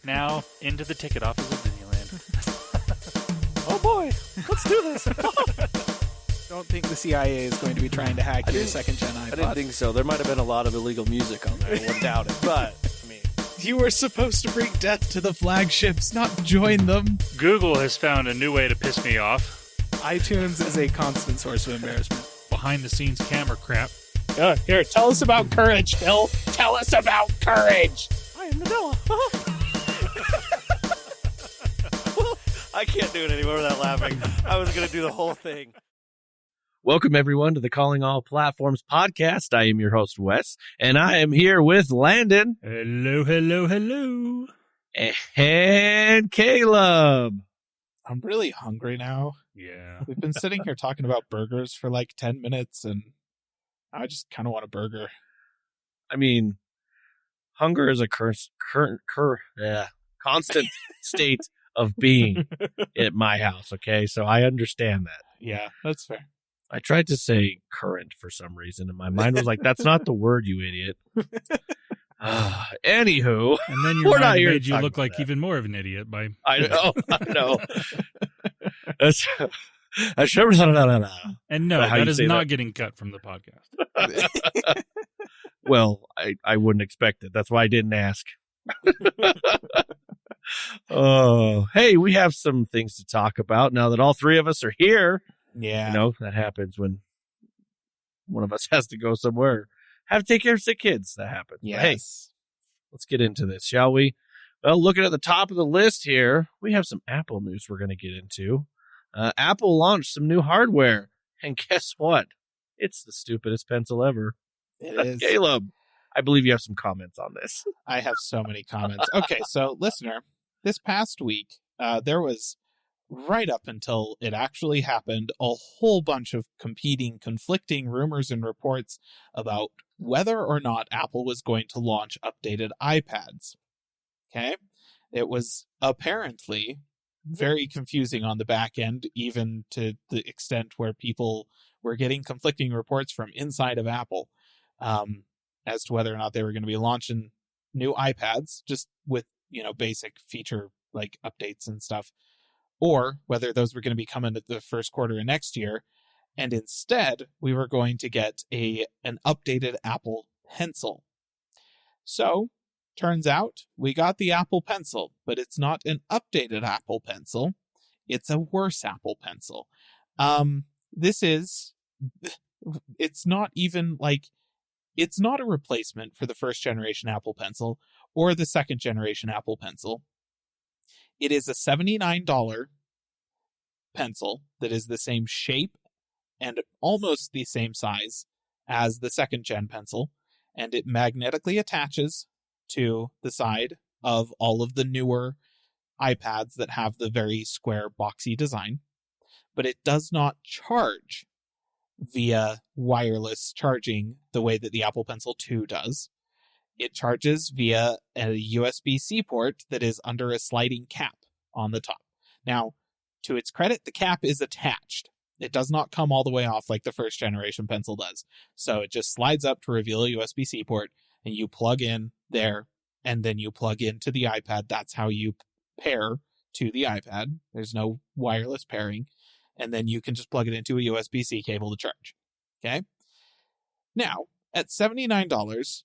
Now, into the ticket office of Disneyland. Oh boy, let's do this. Don't think the CIA is going to be trying to hack your second-gen iPod. I didn't think so. There might have been a lot of illegal music on there. I wouldn't doubt it. But, I mean... You were supposed to bring death to the flagships, not join them. Google has found a new way to piss me off. iTunes is a constant source of embarrassment. Behind-the-scenes camera crap. Here, tell us about courage, Phil. Tell us about courage. I am Nadella. I can't do it anymore without laughing. I was going to do the whole thing. Welcome, everyone, to the Calling All Platforms podcast. I am your host, Wes, and I am here with Landon. Hello, hello, hello. And Caleb. I'm really hungry now. Yeah. We've been sitting here talking about burgers for like 10 minutes, and I just kind of want a burger. I mean, hunger is a constant state of being at my house, okay? So I understand that. Yeah, that's fair. I tried to say current for some reason, and my mind was like, that's not the word, you idiot. Anywho. And then your mind made you look like even more of an idiot by... I know. That's... And no, that is not getting cut from the podcast. Well, I wouldn't expect it. That's why I didn't ask. Oh, hey, we have some things to talk about now that all three of us are here. Yeah. You know, that happens when one of us has to go somewhere. Have to take care of sick kids. That happens. Yes. Hey, let's get into this, shall we? Well, looking at the top of the list here, we have some Apple news we're going to get into. Apple launched some new hardware, and guess what? It's the stupidest pencil ever. It is. Caleb, I believe you have some comments on this. I have so many comments. Okay, so listener, this past week, there was, right up until it actually happened, a whole bunch of conflicting rumors and reports about whether or not Apple was going to launch updated iPads. Okay? It was apparently very confusing on the back end, even to the extent where people were getting conflicting reports from inside of Apple as to whether or not they were going to be launching new iPads just with, basic feature like updates and stuff, or whether those were going to be coming at the first quarter of next year. And instead, we were going to get an updated Apple Pencil. So, turns out we got the Apple Pencil, but it's not an updated Apple Pencil. It's a worse Apple Pencil. It's not even like, it's not a replacement for the first generation Apple Pencil or the second generation Apple Pencil. It is a $79 pencil that is the same shape and almost the same size as the second gen pencil, and it magnetically attaches to the side of all of the newer iPads that have the very square boxy design, but it does not charge via wireless charging the way that the Apple Pencil 2 does. It charges via a USB-C port that is under a sliding cap on the top. Now, to its credit, the cap is attached. It does not come all the way off like the first generation pencil does. So it just slides up to reveal a USB-C port, and you plug in there, and then you plug into the iPad. That's how you pair to the iPad. There's no wireless pairing. And then you can just plug it into a USB-C cable to charge. Okay? Now, at $79,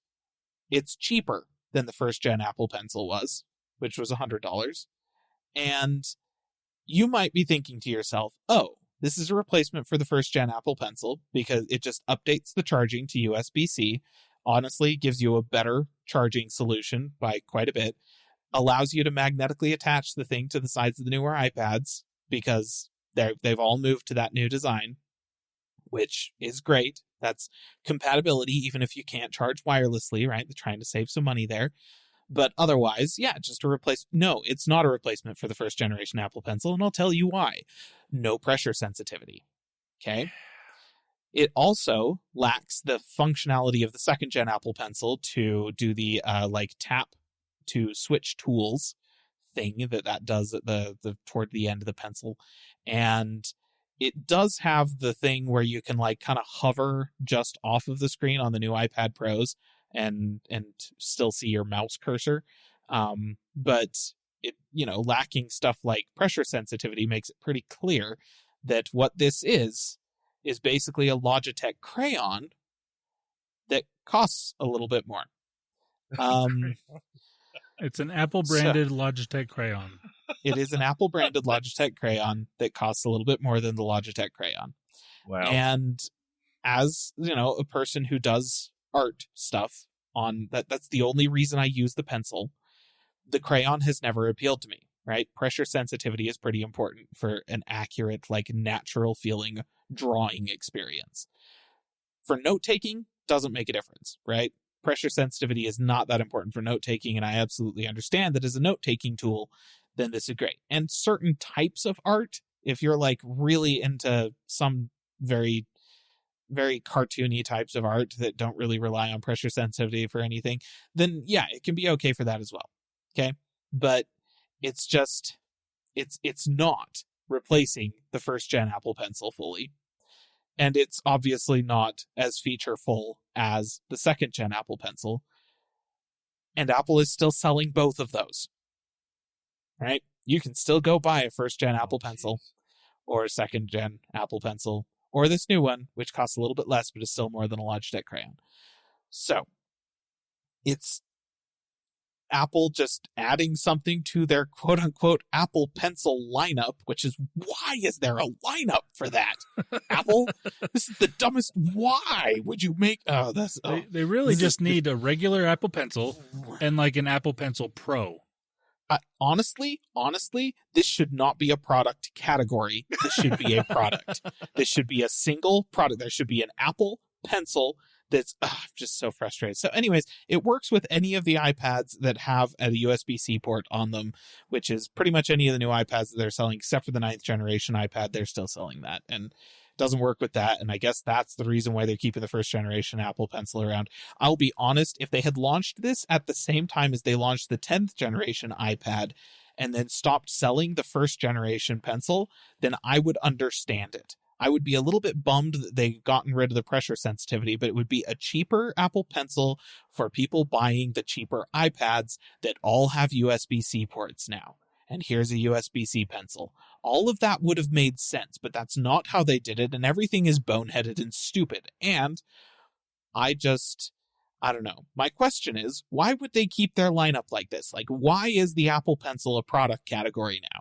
it's cheaper than the first gen Apple Pencil was, which was $100. And you might be thinking to yourself, oh, this is a replacement for the first gen Apple Pencil because it just updates the charging to USB-C. Honestly, gives you a better charging solution by quite a bit. Allows you to magnetically attach the thing to the sides of the newer iPads because they've all moved to that new design, which is great. That's compatibility, even if you can't charge wirelessly, right? They're trying to save some money there. But otherwise, yeah, just a replacement. No, it's not a replacement for the first generation Apple Pencil, and I'll tell you why. No pressure sensitivity. Okay? It also lacks the functionality of the second gen Apple Pencil to do the tap to switch tools thing that does at the toward the end of the pencil. And it does have the thing where you can kind of hover just off of the screen on the new iPad Pros and still see your mouse cursor. But it, lacking stuff like pressure sensitivity makes it pretty clear that what this is basically a Logitech crayon that costs a little bit more. It's an Apple-branded Logitech crayon. It is an Apple-branded Logitech crayon that costs a little bit more than the Logitech crayon. Wow. And as, a person who does art stuff on that's the only reason I use the pencil. The crayon has never appealed to me, right? Pressure sensitivity is pretty important for an accurate, natural feeling drawing experience. For note-taking, doesn't make a difference, right? Pressure sensitivity is not that important for note-taking, and I absolutely understand that as a note-taking tool, then this is great. And certain types of art, if you're really into some very, very cartoony types of art that don't really rely on pressure sensitivity for anything, then yeah, it can be okay for that as well. Okay. But it's just, it's not replacing the first gen Apple Pencil fully. And it's obviously not as featureful as the second gen Apple Pencil. And Apple is still selling both of those. Right? You can still go buy a first gen Apple Pencil or a second gen Apple Pencil or this new one, which costs a little bit less, but is still more than a Logitech crayon. So it's Apple just adding something to their quote unquote Apple Pencil lineup, which is, why is there a lineup for that? Apple, this is the dumbest. Why would you make They really just need a regular Apple Pencil and an Apple Pencil Pro. Honestly, this should not be a product category. This should be a product. This should be a single product. There should be an Apple Pencil that's I'm just so frustrated. So anyways, it works with any of the iPads that have a USB-C port on them, which is pretty much any of the new iPads that they're selling, except for the 9th generation iPad. They're still selling that, and it doesn't work with that. And I guess that's the reason why they're keeping the first generation Apple Pencil around. I'll be honest, if they had launched this at the same time as they launched the 10th generation iPad and then stopped selling the first generation pencil, then I would understand it. I would be a little bit bummed that they've gotten rid of the pressure sensitivity, but it would be a cheaper Apple Pencil for people buying the cheaper iPads that all have USB-C ports now. And here's a USB-C pencil. All of that would have made sense, but that's not how they did it, and everything is boneheaded and stupid. And I don't know. My question is, why would they keep their lineup like this? Why is the Apple Pencil a product category now?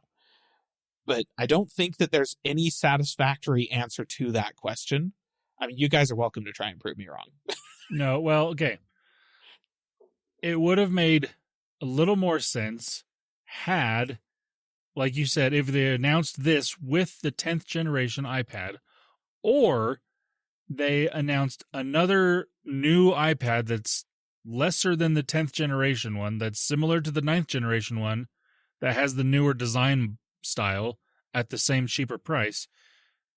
But I don't think that there's any satisfactory answer to that question. I mean, you guys are welcome to try and prove me wrong. No, well, okay. It would have made a little more sense had, like you said, if they announced this with the 10th generation iPad, or they announced another new iPad that's lesser than the 10th generation one, that's similar to the 9th generation one, that has the newer design style at the same cheaper price,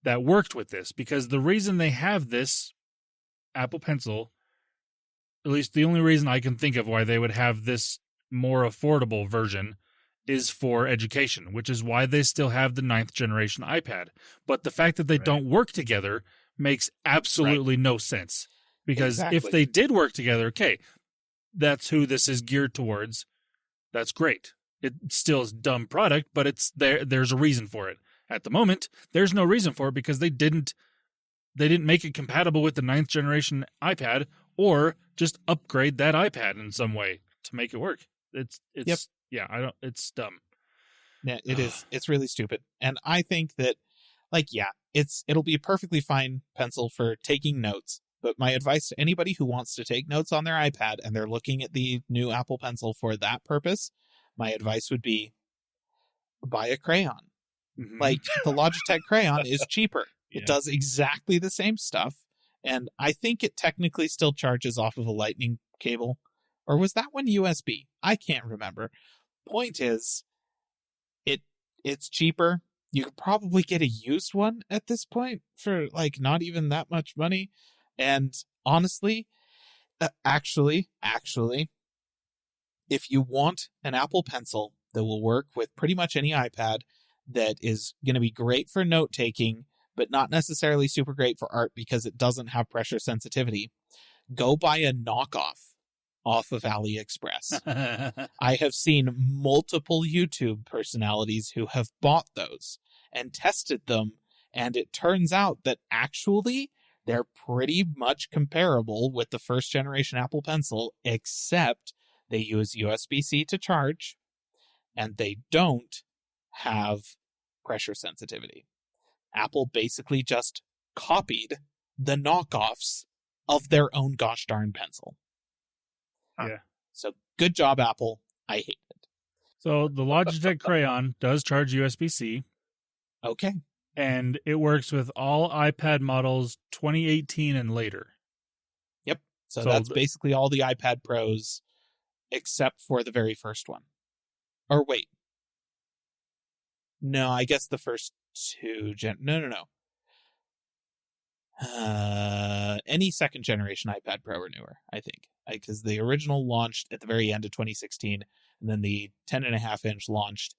that worked with this. Because the reason they have this Apple Pencil, at least the only reason I can think of why they would have this more affordable version, is for education, which is why they still have the 9th generation iPad. But the fact that they don't work together makes absolutely no sense. Because if they did work together, okay, that's who this is geared towards. That's great. It still is a dumb product, but it's there's a reason for it. At the moment, there's no reason for it because they didn't make it compatible with the 9th generation iPad, or just upgrade that iPad in some way to make it work. It's dumb. Yeah, it is. It's really stupid. And I think that it'll be a perfectly fine pencil for taking notes. But my advice to anybody who wants to take notes on their iPad and they're looking at the new Apple Pencil for that purpose, my advice would be buy a crayon. Mm-hmm. The Logitech crayon is cheaper. It does exactly the same stuff. And I think it technically still charges off of a lightning cable. Or was that one USB? I can't remember. Point is, it's cheaper. You could probably get a used one at this point for not even that much money. And honestly, actually, if you want an Apple Pencil that will work with pretty much any iPad, that is going to be great for note-taking, but not necessarily super great for art because it doesn't have pressure sensitivity, go buy a knockoff off of AliExpress. I have seen multiple YouTube personalities who have bought those and tested them, and it turns out that actually they're pretty much comparable with the first generation Apple Pencil, except they use USB-C to charge, and they don't have pressure sensitivity. Apple basically just copied the knockoffs of their own gosh darn pencil. Yeah. So good job, Apple. I hate it. So the Logitech Crayon does charge USB-C, Okay. and it works with all iPad models 2018 and later. So So that's basically all the iPad Pros except for the very first one. Or wait. No, I guess the first two No. Any second generation iPad Pro or newer, I think. Because the original launched at the very end of 2016, and then the 10.5-inch launched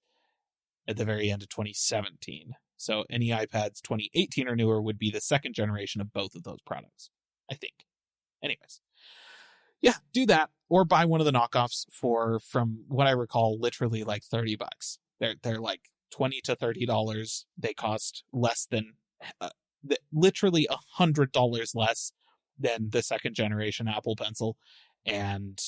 at the very end of 2017. So any iPads 2018 or newer would be the second generation of both of those products, I think. Anyways. Yeah, do that, or buy one of the knockoffs for, from what I recall, literally like $30. They're like $20 to $30. They cost less than, literally $100 less than the second generation Apple Pencil, and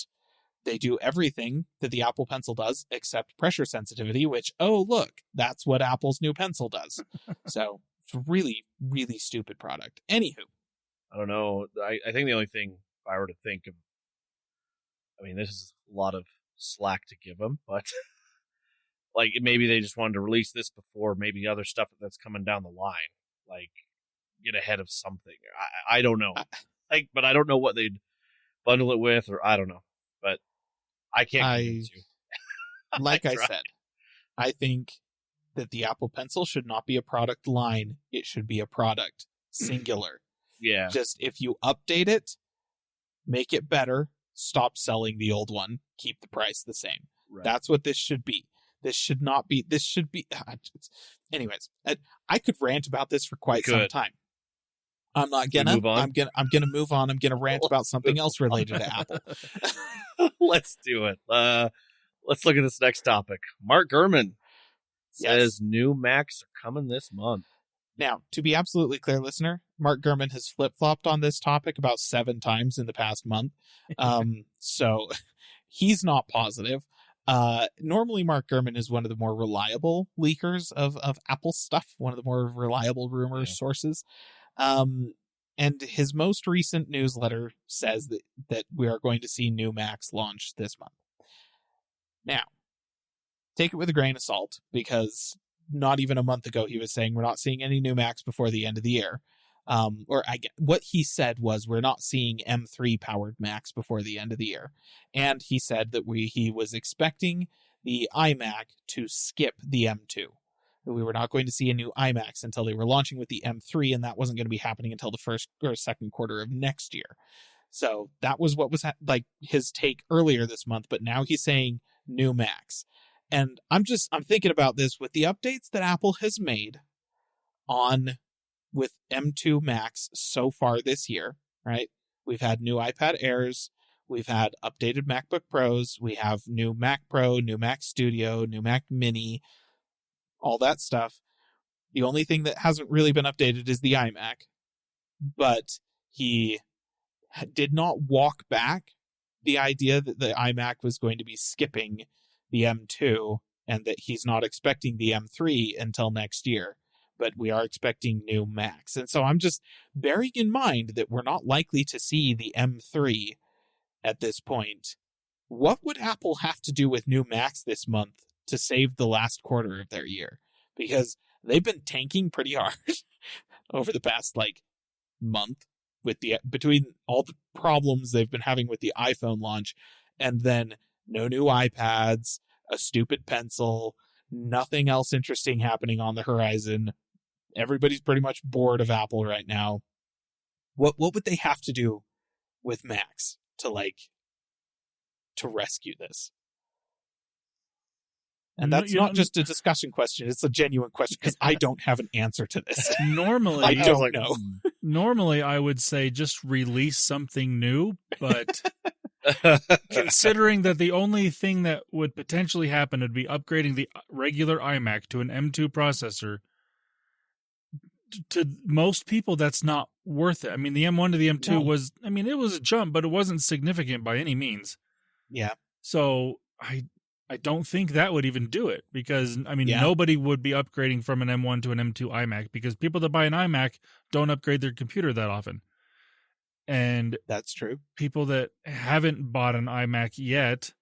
they do everything that the Apple Pencil does except pressure sensitivity, which, oh look, that's what Apple's new pencil does. So it's a really, really stupid product. Anywho, I don't know. I think the only thing, if I were to think of, I mean, this is a lot of slack to give them, but like maybe they just wanted to release this before maybe other stuff that's coming down the line, like get ahead of something. I don't know. But I don't know what they'd bundle it with, or I don't know. But I can't convince you. Like I said, I think that the Apple Pencil should not be a product line. It should be a product, singular. Yeah. Just if you update it, make it better, stop selling the old one, keep the price the same. Right. That's what this should be. This should not be. This should be. Anyways, I could rant about this for quite some time. I'm not gonna. Move on? I'm gonna move on. I'm gonna rant about something else related to Apple. Let's do it. Let's look at this next topic. Mark Gurman says new Macs are coming this month. Now, to be absolutely clear, listener, Mark Gurman has flip-flopped on this topic about 7 times in the past month. So he's not positive. Normally, Mark Gurman is one of the more reliable leakers of Apple stuff, one of the more reliable rumor sources. And his most recent newsletter says that we are going to see new Macs launch this month. Now, take it with a grain of salt, because not even a month ago he was saying we're not seeing any new Macs before the end of the year. What he said was we're not seeing M3 powered Macs before the end of the year. And he said that he was expecting the iMac to skip the M2. We were not going to see a new iMacs until they were launching with the M3, and that wasn't going to be happening until the first or second quarter of next year. So that was what was like his take earlier this month, but now he's saying new Macs. And I'm thinking about this with the updates that Apple has made with M2 Macs so far this year, right? We've had new iPad Airs, we've had updated MacBook Pros, we have new Mac Pro, new Mac Studio, new Mac Mini, all that stuff. The only thing that hasn't really been updated is the iMac, but he did not walk back the idea that the iMac was going to be skipping the M2 and that he's not expecting the M3 until next year, but we are expecting new Macs. And so I'm just bearing in mind that we're not likely to see the M3 at this point. What would Apple have to do with new Macs this month to save the last quarter of their year? Because they've been tanking pretty hard over the past month between all the problems they've been having with the iPhone launch, and then no new iPads, a stupid pencil, nothing else interesting happening on the horizon. Everybody's pretty much bored of Apple right now. What would they have to do with Macs to rescue this? And that's not just a discussion question. It's a genuine question, because I don't have an answer to this. Normally, I don't know. Normally, I would say just release something new, but considering that the only thing that would potentially happen would be upgrading the regular iMac to an M2 processor, to most people, that's not worth it. I mean, the M1 to the M2 was, I mean, it was a jump, but it wasn't significant by any means. Yeah. So I don't think that would even do it, because, I mean, Yeah. nobody would be upgrading from an M1 to an M2 iMac, because people that buy an iMac don't upgrade their computer that often. And That's true. people that haven't bought an iMac yet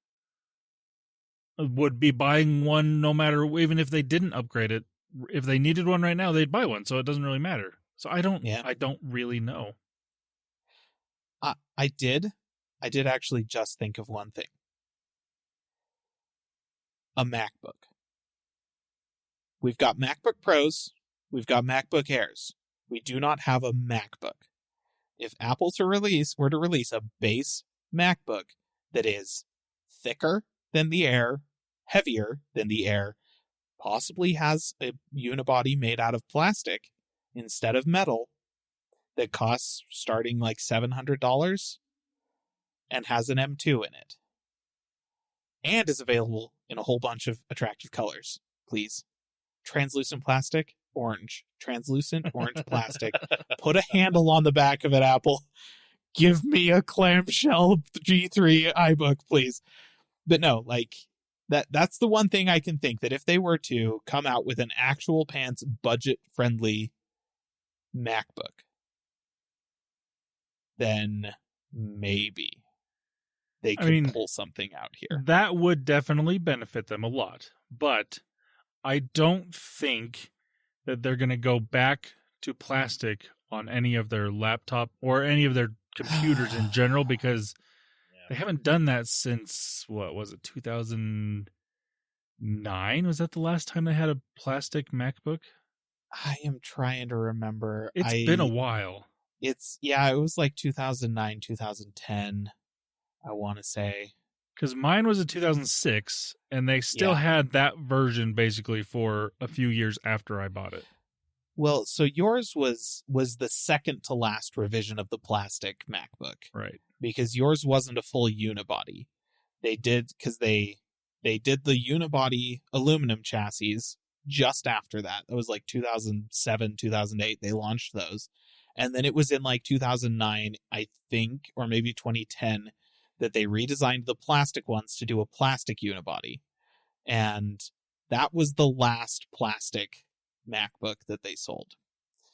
would be buying one no matter, even if they didn't upgrade it. If they needed one right now, they'd buy one, so it doesn't really matter. So I don't really know. I did actually just think of one thing. A MacBook. We've got MacBook Pros, we've got MacBook Airs. We do not have a MacBook. If Apple were to release a base MacBook that is thicker than the Air, heavier than the Air, possibly has a unibody made out of plastic instead of metal, that costs starting like $700 and has an M2 in it, and is available in a whole bunch of attractive colors, please. Translucent plastic, orange. Translucent orange plastic. Put a handle on the back of it, Apple. Give me a clamshell G3 iBook, please. But no, like, that's the one thing I can think, that if they were to come out with an actual pants budget-friendly MacBook, then maybe they could pull something out here. That would definitely benefit them a lot. But I don't think that they're going to go back to plastic on any of their laptop or any of their computers in general, because they haven't done that since, what was it, 2009? Was that the last time they had a plastic MacBook? I am trying to remember. It's been a while. It was like 2009, 2010, I want to say. Because mine was in 2006, and they still had that version basically for a few years after I bought it. Well, so yours was the second to last revision of the plastic MacBook. Right. Because yours wasn't a full unibody. They did the unibody aluminum chassis just after that. That was like 2007, 2008. They launched those. And then it was in like 2009, I think, or maybe 2010, that they redesigned the plastic ones to do a plastic unibody. And that was the last plastic MacBook that they sold.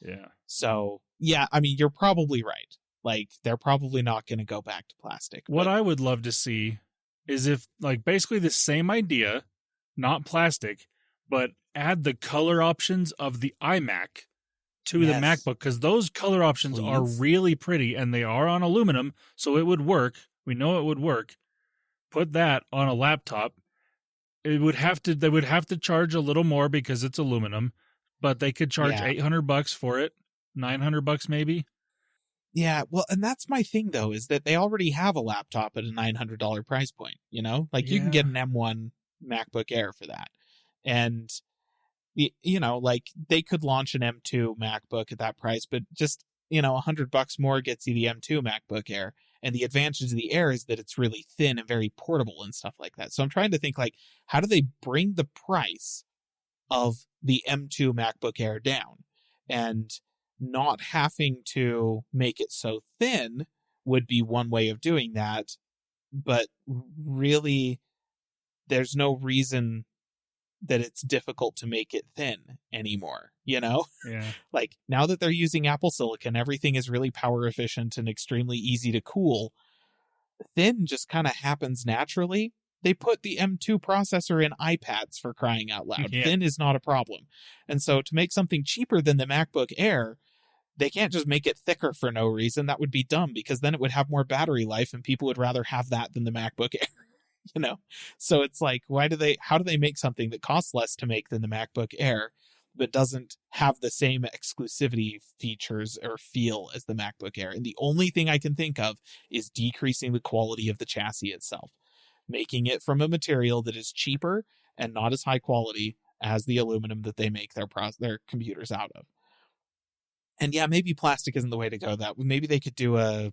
Yeah. So, yeah, I mean, you're probably right. Like, they're probably not going to go back to plastic. What I would love to see is if, like, basically the same idea, not plastic, but add the color options of the iMac to the MacBook, because those color options are really pretty, and they are on aluminum, so it would work. We know it would work. Put that on a laptop. They would have to charge a little more because it's aluminum, but they could charge $800 for it, $900 maybe. Yeah, well, and that's my thing though, is that they already have a laptop at a $900 price point, you know? Like you can get an M1 MacBook Air for that. And you know, like they could launch an M2 MacBook at that price, but just, you know, $100 more gets you the M2 MacBook Air. And the advantage of the Air is that it's really thin and very portable and stuff like that. So I'm trying to think, like, how do they bring the price of the M2 MacBook Air down? And not having to make it so thin would be one way of doing that. But really, there's no reason that it's difficult to make it thin anymore, you know? Yeah. Like, now that they're using Apple Silicon, everything is really power efficient and extremely easy to cool. Thin just kind of happens naturally. They put the M2 processor in iPads, for crying out loud. Yeah. Thin is not a problem. And so to make something cheaper than the MacBook Air, they can't just make it thicker for no reason. That would be dumb, because then it would have more battery life and people would rather have that than the MacBook Air. You know, so it's like, how do they make something that costs less to make than the MacBook Air, but doesn't have the same exclusivity features or feel as the MacBook Air? And the only thing I can think of is decreasing the quality of the chassis itself, making it from a material that is cheaper and not as high quality as the aluminum that they make their computers out of. And yeah, maybe plastic isn't the way to go. That maybe they could do a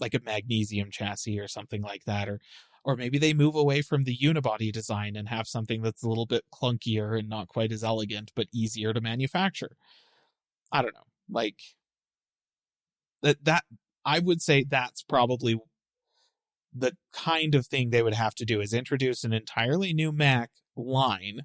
like a magnesium chassis or something like that, or maybe they move away from the unibody design and have something that's a little bit clunkier and not quite as elegant but easier to manufacture. I don't know. Like that I would say that's probably the kind of thing they would have to do, is introduce an entirely new Mac line.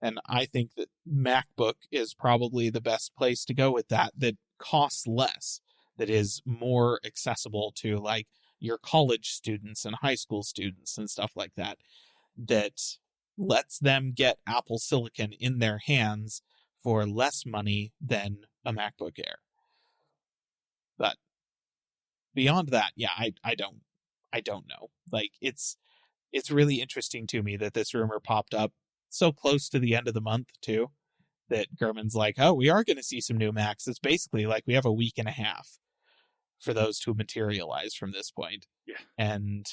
And I think that MacBook is probably the best place to go with that costs less, that is more accessible to like your college students and high school students and stuff like that, that lets them get Apple Silicon in their hands for less money than a MacBook Air. But beyond that, yeah, I don't know. Like it's really interesting to me that this rumor popped up so close to the end of the month too, that Gurman's like, oh, we are going to see some new Macs. It's basically like we have a week and a half for those to materialize from this point. Yeah. And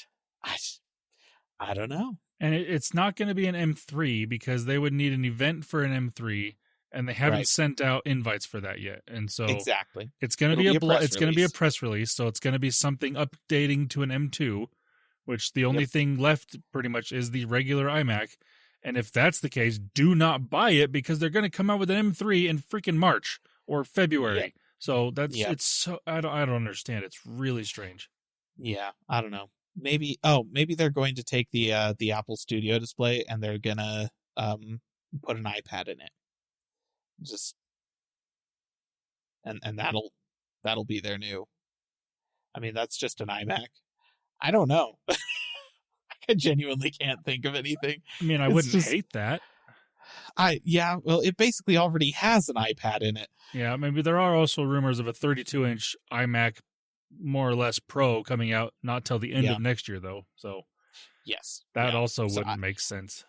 I don't know. And it's not going to be an M3 because they would need an event for an M3, and they haven't sent out invites for that yet. And so exactly, it's going to be a press release. So it's going to be something updating to an M2, which the only thing left pretty much is the regular iMac. And if that's the case, do not buy it because they're going to come out with an M3 in freaking March or February. Yep. So it's so I don't understand. It's really strange. Yeah, I don't know. Maybe they're going to take the Apple Studio display and they're gonna put an iPad in it. Just and that'll be their new. I mean, that's just an iMac. I don't know. I genuinely can't think of anything. I mean, I wouldn't hate that. Well, it basically already has an iPad in it. Yeah, maybe there are also rumors of a 32-inch iMac, more or less Pro, coming out not till the end of next year, though. So, yes, that also wouldn't make sense.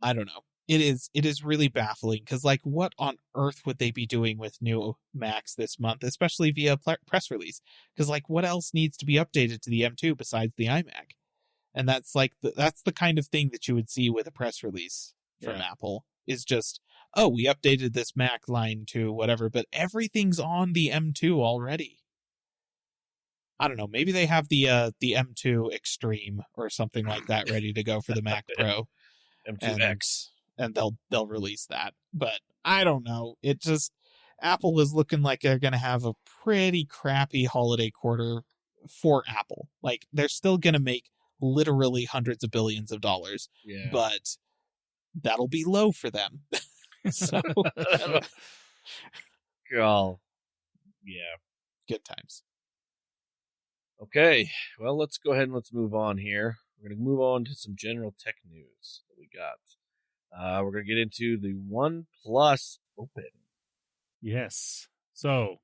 I don't know. It is really baffling because, like, what on earth would they be doing with new Macs this month, especially via press release? Because, like, what else needs to be updated to the M2 besides the iMac? And that's like that's the kind of thing that you would see with a press release from Apple, is just, oh, we updated this Mac line to whatever, but everything's on the M2 already. I don't know. Maybe they have the M2 Extreme or something like that ready to go for the Mac Pro, M2X, and they'll release that. But I don't know. It just, Apple is looking like they're going to have a pretty crappy holiday quarter for Apple. Like, they're still going to make literally hundreds of billions of dollars, but that'll be low for them. So, girl, yeah, good times. Okay, well, let's go ahead and let's move on here. We're going to move on to some general tech news that we got. We're going to get into the OnePlus Open. Yes. So,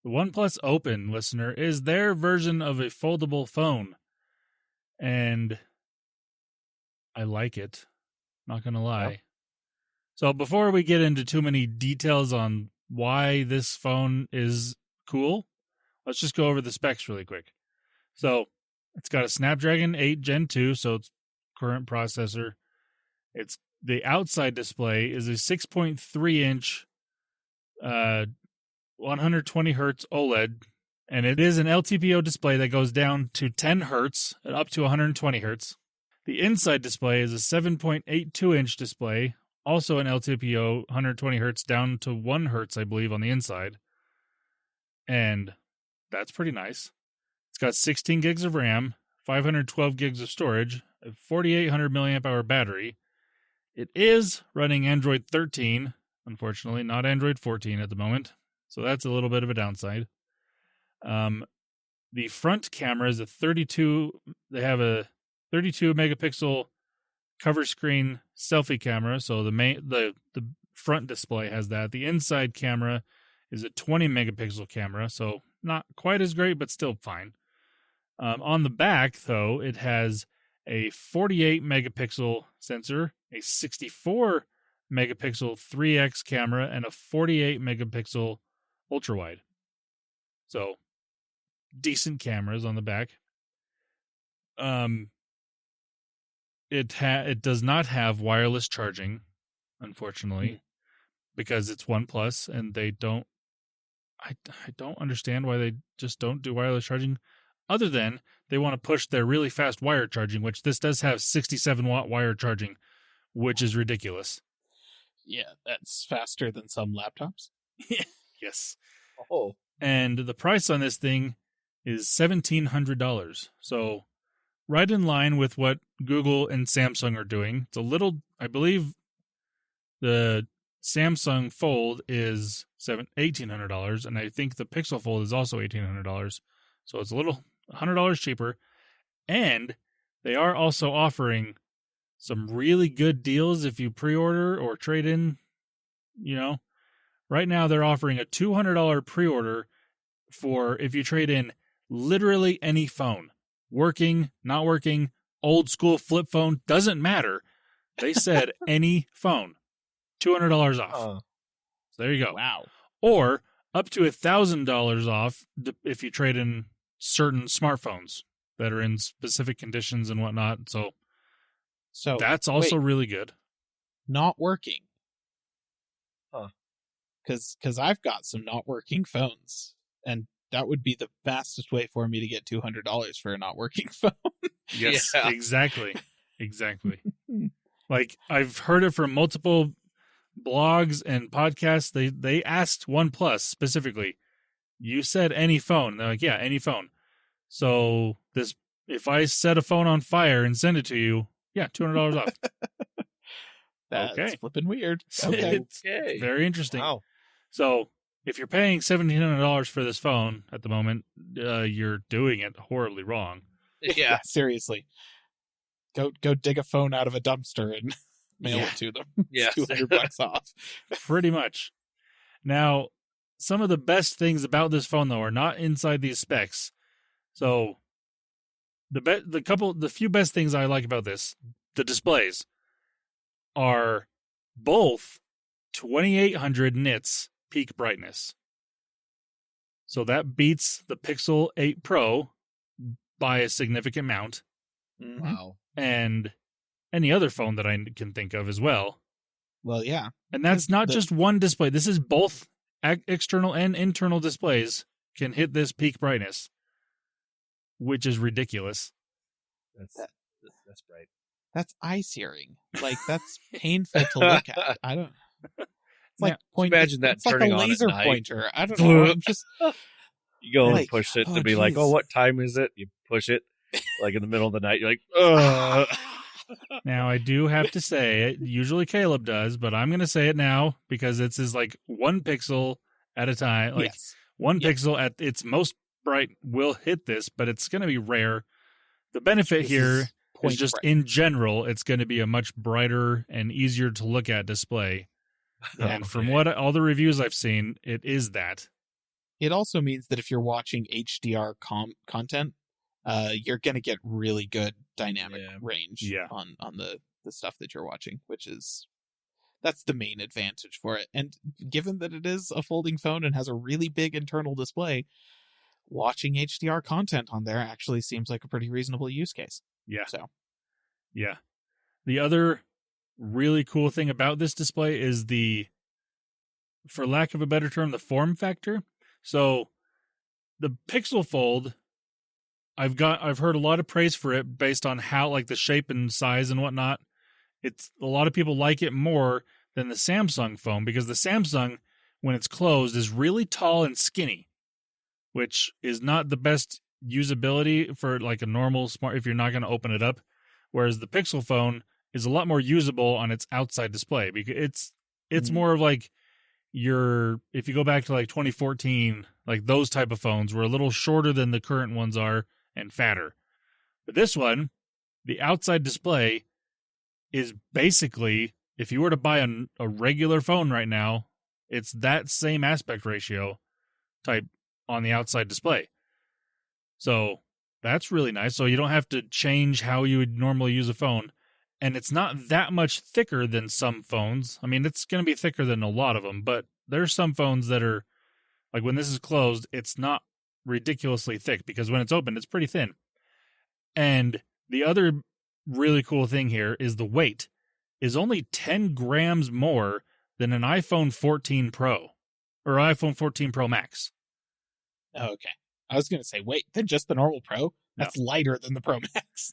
the OnePlus Open, listener, is their version of a foldable phone. And I like it. Not going to lie. Yep. So before we get into too many details on why this phone is cool, let's just go over the specs really quick. So it's got a Snapdragon 8 Gen 2, so it's current processor. It's the outside display is a 6.3-inch 120 hertz OLED. And it is an LTPO display that goes down to 10 hertz and up to 120 hertz. The inside display is a 7.82-inch display, also an LTPO, 120 hertz down to 1 hertz, I believe, on the inside. And that's pretty nice. It's got 16 gigs of RAM, 512 gigs of storage, a 4,800 milliamp hour battery. It is running Android 13, unfortunately, not Android 14 at the moment. So that's a little bit of a downside. The front camera is they have a 32 megapixel cover screen selfie camera. So the front display has that. The inside camera is a 20 megapixel camera. So not quite as great, but still fine. On the back though, it has a 48 megapixel sensor, a 64 megapixel 3x camera, and a 48 megapixel ultra wide. So decent cameras on the back. It does not have wireless charging, unfortunately, because it's OnePlus and they don't. I don't understand why they just don't do wireless charging. other than they want to push their really fast wire charging, which this does have 67-watt wire charging, which is ridiculous. Yeah, that's faster than some laptops. Yes. Oh, And the price on this thing is $1,700. So right in line with what Google and Samsung are doing. It's a little, I believe the Samsung Fold is $1,800, and I think the Pixel Fold is also $1,800. So it's a little $100 cheaper. And they are also offering some really good deals if you pre-order or trade in. You know, right now they're offering a $200 pre-order for if you trade in literally any phone. Working, not working, old school flip phone, doesn't matter. They said any phone. $200 off. So there you go. Wow. Or up to $1,000 off if you trade in certain smartphones that are in specific conditions and whatnot. So that's also really good. Not working. Huh. Because I've got some not working phones, and that would be the fastest way for me to get $200 for a not working phone. Yes, Yeah. Exactly. Like, I've heard it from multiple blogs and podcasts. They asked OnePlus specifically, you said any phone. They're like, yeah, any phone. So if I set a phone on fire and send it to you, yeah, $200 off. That's Okay. flipping weird. Okay. Okay. okay. Very interesting. Wow. So if you're paying $1,700 for this phone at the moment, you're doing it horribly wrong. Yeah. Seriously. Go dig a phone out of a dumpster and mail Yeah. it to them. Yeah. It's $200 off. Pretty much. Now, some of the best things about this phone, though, are not inside these specs. So the few best things I like about this, the displays, are both 2800 nits peak brightness. So that beats the Pixel 8 Pro by a significant amount, Mhm. Wow. and any other phone that I can think of as well. Well, yeah. And that's not The- just one display. This is both external and internal displays can hit this peak brightness, which is ridiculous. That's right. That's eye searing. Like, that's painful to look at. I don't. It's like imagine that It's like turning a on at laser night. pointer. I don't know. I'm just. You go Like, and push it oh, to be like, geez. oh, what time is it? You push it like in the middle of the night. You're like, ugh. Now, I do have to say it. Usually Caleb does, but I'm going to say it now because it's like one pixel at a time. Like Yes. one Yeah. pixel at its most bright will hit this, but it's going to be rare. The benefit This here is point is just bright. in general, it's going to be a much brighter and easier to look at display. And from what all the reviews I've seen, it is that. It also means that if you're watching HDR content, you're going to get really good dynamic Yeah. range Yeah. on the stuff that you're watching, that's the main advantage for it. And given that it is a folding phone and has a really big internal display, watching HDR content on there actually seems like a pretty reasonable use case. Yeah. So, Yeah. The other really cool thing about this display is for lack of a better term, the form factor. So the Pixel Fold, I've heard a lot of praise for it based on how, like, the shape and size and whatnot. It's a lot of people like it more than the Samsung phone because the Samsung, when it's closed, is really tall and skinny, which is not the best usability for like a normal smart if you're not going to open it up. Whereas the Pixel phone is a lot more usable on its outside display because it's more of like if you go back to like 2014, like those type of phones were a little shorter than the current ones are and fatter. But this one, the outside display is basically, if you were to buy a regular phone right now, it's that same aspect ratio type on the outside display. So that's really nice. So you don't have to change how you would normally use a phone. And it's not that much thicker than some phones. I mean, it's going to be thicker than a lot of them, but there's some phones that are, like when this is closed, it's not ridiculously thick because when it's open, it's pretty thin. And the other really cool thing here is the weight is only 10 grams more than an iPhone 14 Pro or iPhone 14 Pro Max. okay. I was going to say, wait, then just the normal Pro? That's lighter than the Pro Max.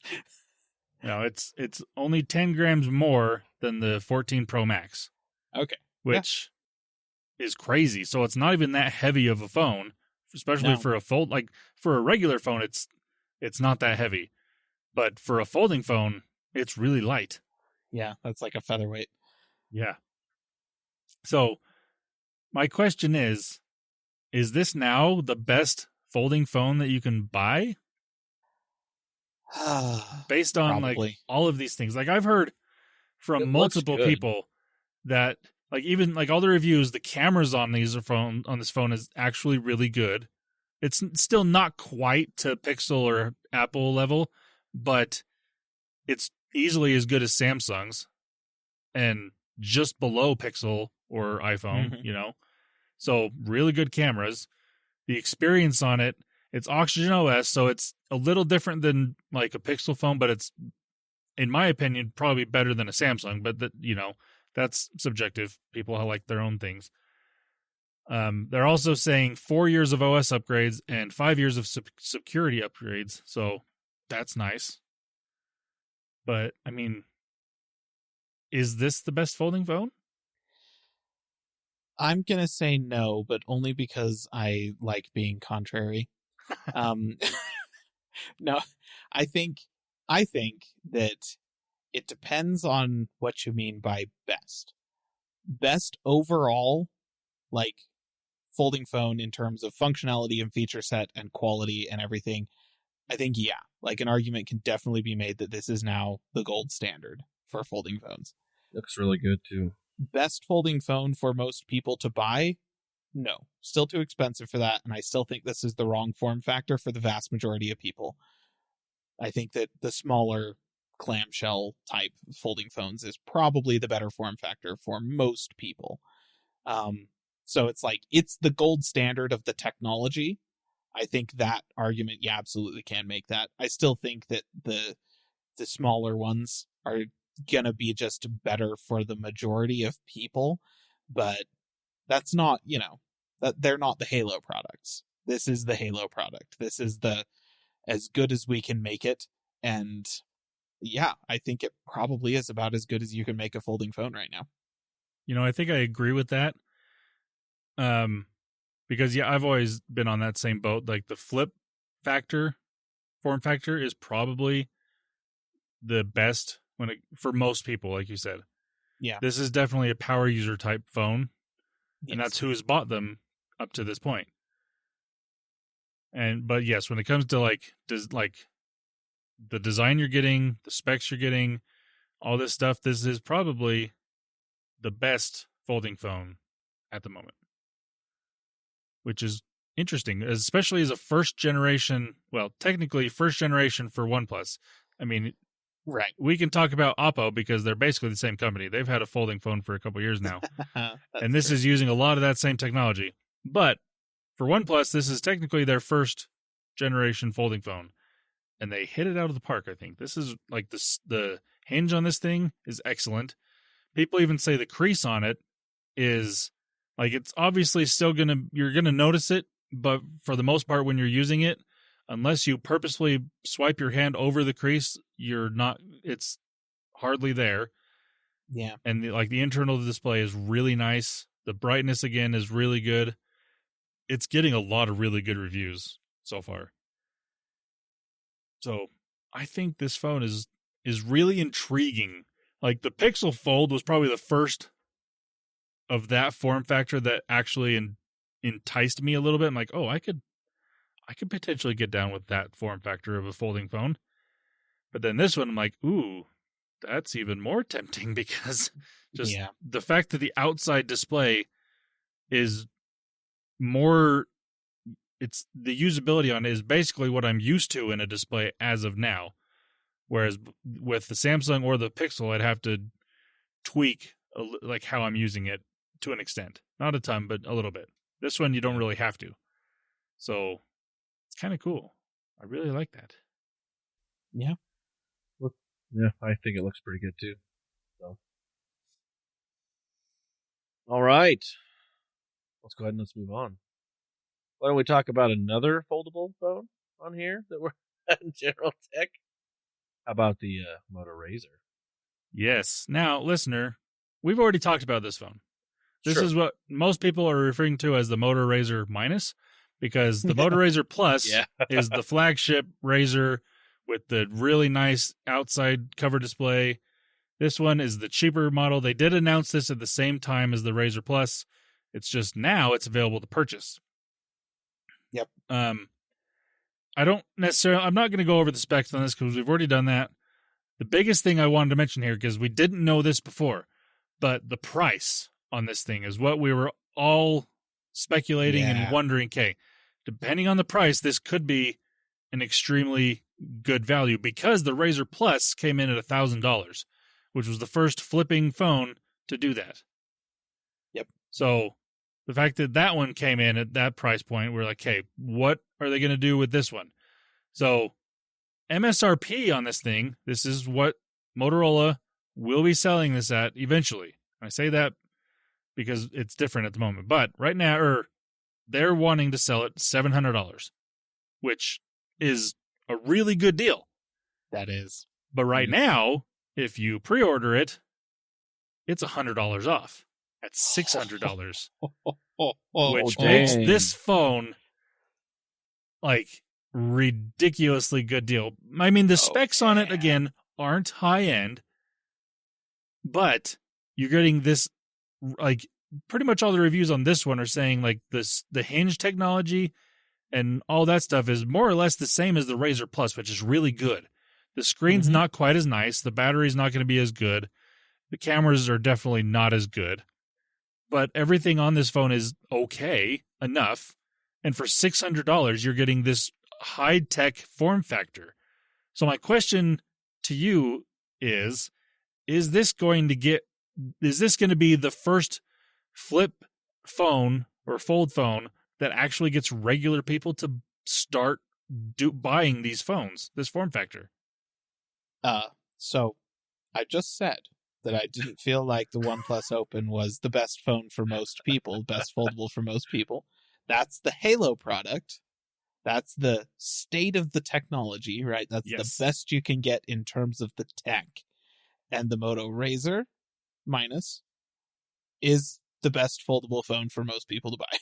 No, it's only 10 grams more than the 14 Pro Max. Okay. Which is crazy. So it's not even that heavy of a phone, especially for a fold. Like for a regular phone, it's not that heavy, but for a folding phone, it's really light. Yeah, that's like a featherweight. Yeah. So my question is this now the best folding phone that you can buy? Based on like all of these things. Like I've heard from multiple people that like even like all the reviews, the cameras on this phone is actually really good. It's still not quite to Pixel or Apple level, but it's easily as good as Samsung's and just below Pixel or iPhone, you know? So really good cameras. The experience on it, it's Oxygen OS, so it's a little different than like a Pixel phone, but it's, in my opinion, probably better than a Samsung, but that, you know, that's subjective. People like their own things. They're also saying 4 years of OS upgrades and 5 years of security upgrades, so that's nice. But, I mean, is this the best folding phone? I'm going to say no, but only because I like being contrary. No, I think that it depends on what you mean by best. Best overall, like folding phone in terms of functionality and feature set and quality and everything. I think, yeah, like an argument can definitely be made that this is now the gold standard for folding phones. Looks really good too. Best folding phone for most people to buy? No, still too expensive for that. And I still think this is the wrong form factor for the vast majority of people. I think that the smaller clamshell type folding phones is probably the better form factor for most people. So it's like, it's the gold standard of the technology. I think that argument, yeah, absolutely can make that. I still think that the smaller ones are going to be just better for the majority of people, but that's not, you know, that they're not the Halo products. This is the Halo product. This is the as good as we can make it. And yeah, I think it probably is about as good as you can make a folding phone right now. You know, I think I agree with that. Because yeah, I've always been on that same boat. Like the flip form factor is probably the best for most people, like you said. Yeah. This is definitely a power user type phone. Yes. And that's who has bought them up to this point. But yes, when it comes to like the design you're getting, the specs you're getting, all this stuff, this is probably the best folding phone at the moment. Which is interesting, especially as a first generation, well, technically first generation for OnePlus. I mean, right. We can talk about Oppo because they're basically the same company. They've had a folding phone for a couple years now. And this is using a lot of that same technology. But for OnePlus, this is technically their first generation folding phone. And they hit it out of the park, I think. This is like the hinge on this thing is excellent. People even say the crease on it is like, it's obviously still you're gonna notice it, but for the most part when you're using it, unless you purposefully swipe your hand over the crease, it's hardly there. Yeah. And the internal display is really nice. The brightness again is really good. It's getting a lot of really good reviews so far. So I think this phone is really intriguing. Like the Pixel Fold was probably the first of that form factor that actually enticed me a little bit. I'm like, oh, I could potentially get down with that form factor of a folding phone. But then this one, I'm like, ooh, that's even more tempting because just the fact that the outside display is more, it's the usability on it is basically what I'm used to in a display as of now. Whereas with the Samsung or the Pixel, I'd have to tweak like how I'm using it to an extent. Not a ton, but a little bit. This one, you don't really have to. So it's kind of cool. I really like that. Yeah. Yeah, I think it looks pretty good too. So, all right, let's go ahead and let's move on. Why don't we talk about another foldable phone on here that we're in general tech? How about the Moto Razor? Yes. Now, listener, we've already talked about this phone. This is what most people are referring to as the Moto Razor Minus, because the Moto Razor Plus is the flagship Razor with the really nice outside cover display. This one is the cheaper model. They did announce this at the same time as the Razor Plus. It's just now it's available to purchase. Yep. I don't necessarily, I'm not going to go over the specs on this because we've already done that. The biggest thing I wanted to mention here, because we didn't know this before, but the price on this thing is what we were all speculating and wondering, okay, depending on the price, this could be an extremely good value, because the Razor Plus came in at $1,000, which was the first flipping phone to do that. Yep. So the fact that that one came in at that price point, we're like, hey, what are they going to do with this one? So MSRP on this thing, this is what Motorola will be selling this at eventually. I say that because it's different at the moment. But right now, they're wanting to sell it $700, which is a really good deal. That is. But right now, if you pre-order it, it's $100 off at $600, which makes this phone like ridiculously good deal. I mean, the specs on it, again, aren't high-end, but you're getting this, like, pretty much all the reviews on this one are saying, like, the hinge technology and all that stuff is more or less the same as the Razor Plus, which is really good. The screen's not quite as nice. The battery's not going to be as good. The cameras are definitely not as good. But everything on this phone is okay enough. And for $600, you're getting this high-tech form factor. So my question to you is this going to be the first flip phone or fold phone that actually gets regular people to start buying these phones, this form factor? So I just said that I didn't feel like the OnePlus Open was the best phone for most people, best foldable for most people. That's the Halo product. That's the state of the technology, right? That's the best you can get in terms of the tech. And the Moto Razor Minus is the best foldable phone for most people to buy.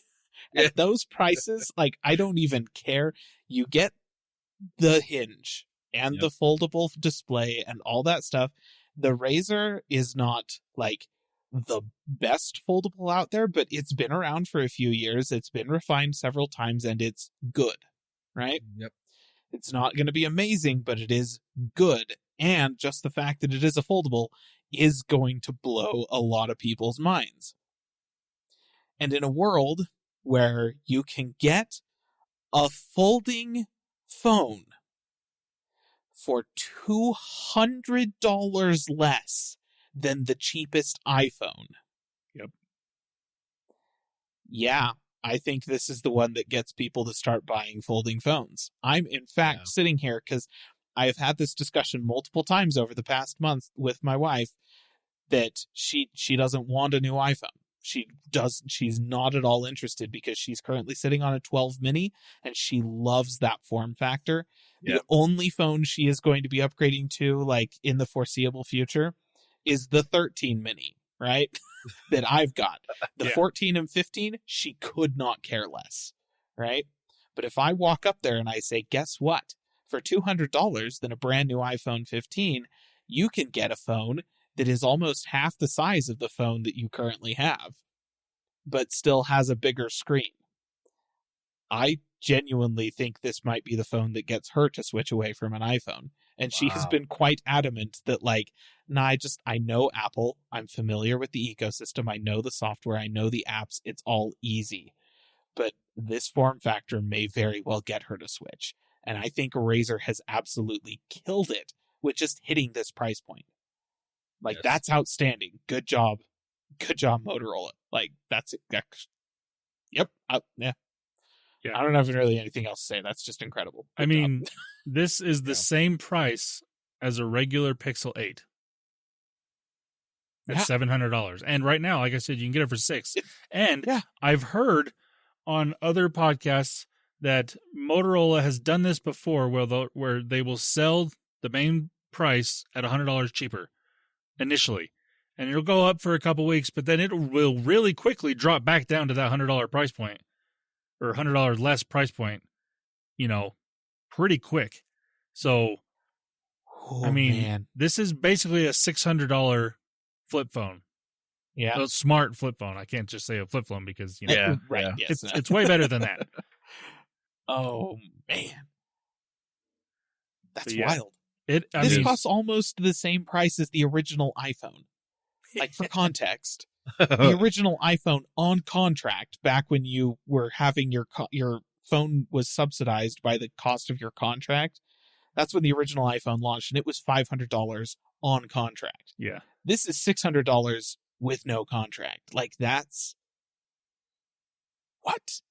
At those prices, like, I don't even care. You get the hinge and the foldable display and all that stuff. The Razor is not like the best foldable out there, but it's been around for a few years. It's been refined several times, and it's good, right? Yep. It's not going to be amazing, but it is good. And just the fact that it is a foldable is going to blow a lot of people's minds. And in a world where you can get a folding phone for $200 less than the cheapest iPhone. Yep. Yeah, I think this is the one that gets people to start buying folding phones. I'm, in fact, sitting here because I've had this discussion multiple times over the past month with my wife that she doesn't want a new iPhone. She's not at all interested because she's currently sitting on a 12 mini and she loves that form factor. The only phone she is going to be upgrading to, like, in the foreseeable future is the 13 mini, right? that I've got. The 14 and 15, she could not care less, right? But if I walk up there and I say, guess what? For $200 than a brand new iPhone 15, you can get a phone that is almost half the size of the phone that you currently have, but still has a bigger screen. I genuinely think this might be the phone that gets her to switch away from an iPhone. And she has been quite adamant that, like, I know Apple. I'm familiar with the ecosystem. I know the software. I know the apps. It's all easy. But this form factor may very well get her to switch. And I think Razer has absolutely killed it with just hitting this price point. Like, that's outstanding. Good job. Good job, Motorola. Like, that's it. Yep. Yeah. I don't have really anything else to say. That's just incredible. Good job. This is the same price as a regular Pixel 8. At $700. And right now, like I said, you can get it for $600. And I've heard on other podcasts that Motorola has done this before, where they will sell the main price at $100 cheaper initially, and it'll go up for a couple weeks, but then it will really quickly drop back down to that $100 price point, or $100 less price point, pretty quick. So, Man. this is basically a $600 flip phone. Yeah. A smart flip phone. I can't just say a flip phone because, Yeah. Right. Yeah. Yes. it's way better than that. Oh, man. That's But yeah. wild. I This mean, costs almost the same price as the original iPhone. Like, for context, Oh. the original iPhone on contract, back when you were having your phone was subsidized by the cost of your contract, that's when the original iPhone launched, and it was $500 on contract. yeah. This is $600 with no contract. Like, that's... What?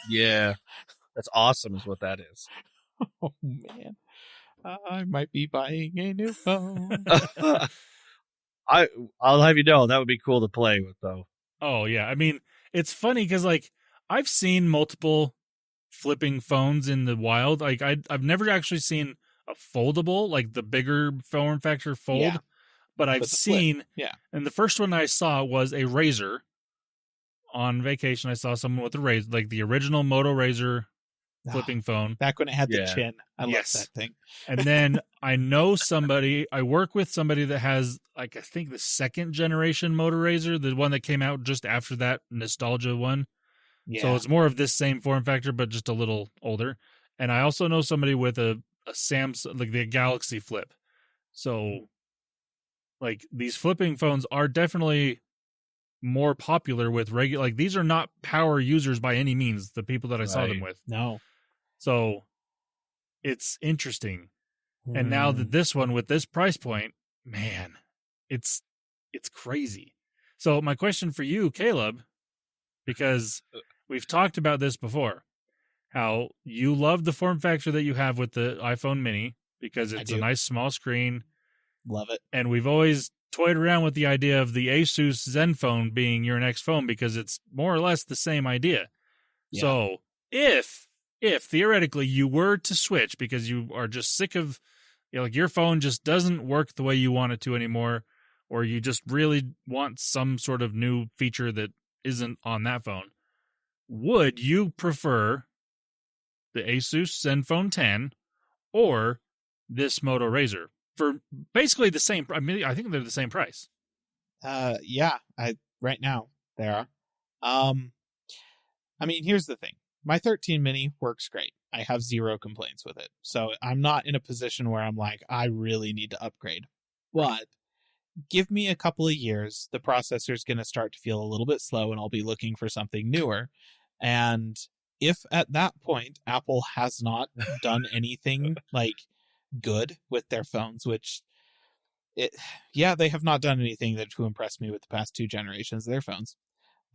Yeah. That's awesome is what that is. Oh, man. I might be buying a new phone. I'll have you know, that would be cool to play with, though. Oh, yeah. I mean, it's funny because, like, I've seen multiple flipping phones in the wild. Like, I've never actually seen a foldable, like the bigger form factor fold, Yeah. but I've But the seen, flip, yeah. And the first one I saw was a Razor. On vacation, I saw someone with a Razor, like the original Moto Razor flipping phone. Back when it had the Yeah. chin. I Yes. love that thing. And then I work with somebody that has, like, I think the second generation Moto Razor, the one that came out just after that nostalgia one. Yeah. So it's more of this same form factor, but just a little older. And I also know somebody with a Samsung, like the Galaxy Flip. So, like, these flipping phones are definitely more popular with regular. Like, these are not power users by any means, the people that I saw them Right. with. No. So it's interesting. And now that this one with this price point, man, it's crazy. So my question for you, Caleb, because we've talked about this before, how you love the form factor that you have with the iPhone mini because it's a do. nice small screen. Love it. And we've always toyed around with the idea of the Asus Zenfone being your next phone because it's more or less the same idea. Yeah. So if theoretically you were to switch because you are just sick of, like, your phone just doesn't work the way you want it to anymore, or you just really want some sort of new feature that isn't on that phone, would you prefer the Asus Zenfone 10 or this Moto Razor for basically the same? I mean, I think they're the same price. Yeah. Right now they are. I mean, here's the thing. My 13 mini works great. I have zero complaints with it. So I'm not in a position where I'm like, I really need to upgrade. But give me a couple of years, the processor's going to start to feel a little bit slow and I'll be looking for something newer. And if at that point Apple has not done anything like good with their phones, which they have not done anything to impress me with the past two generations of their phones.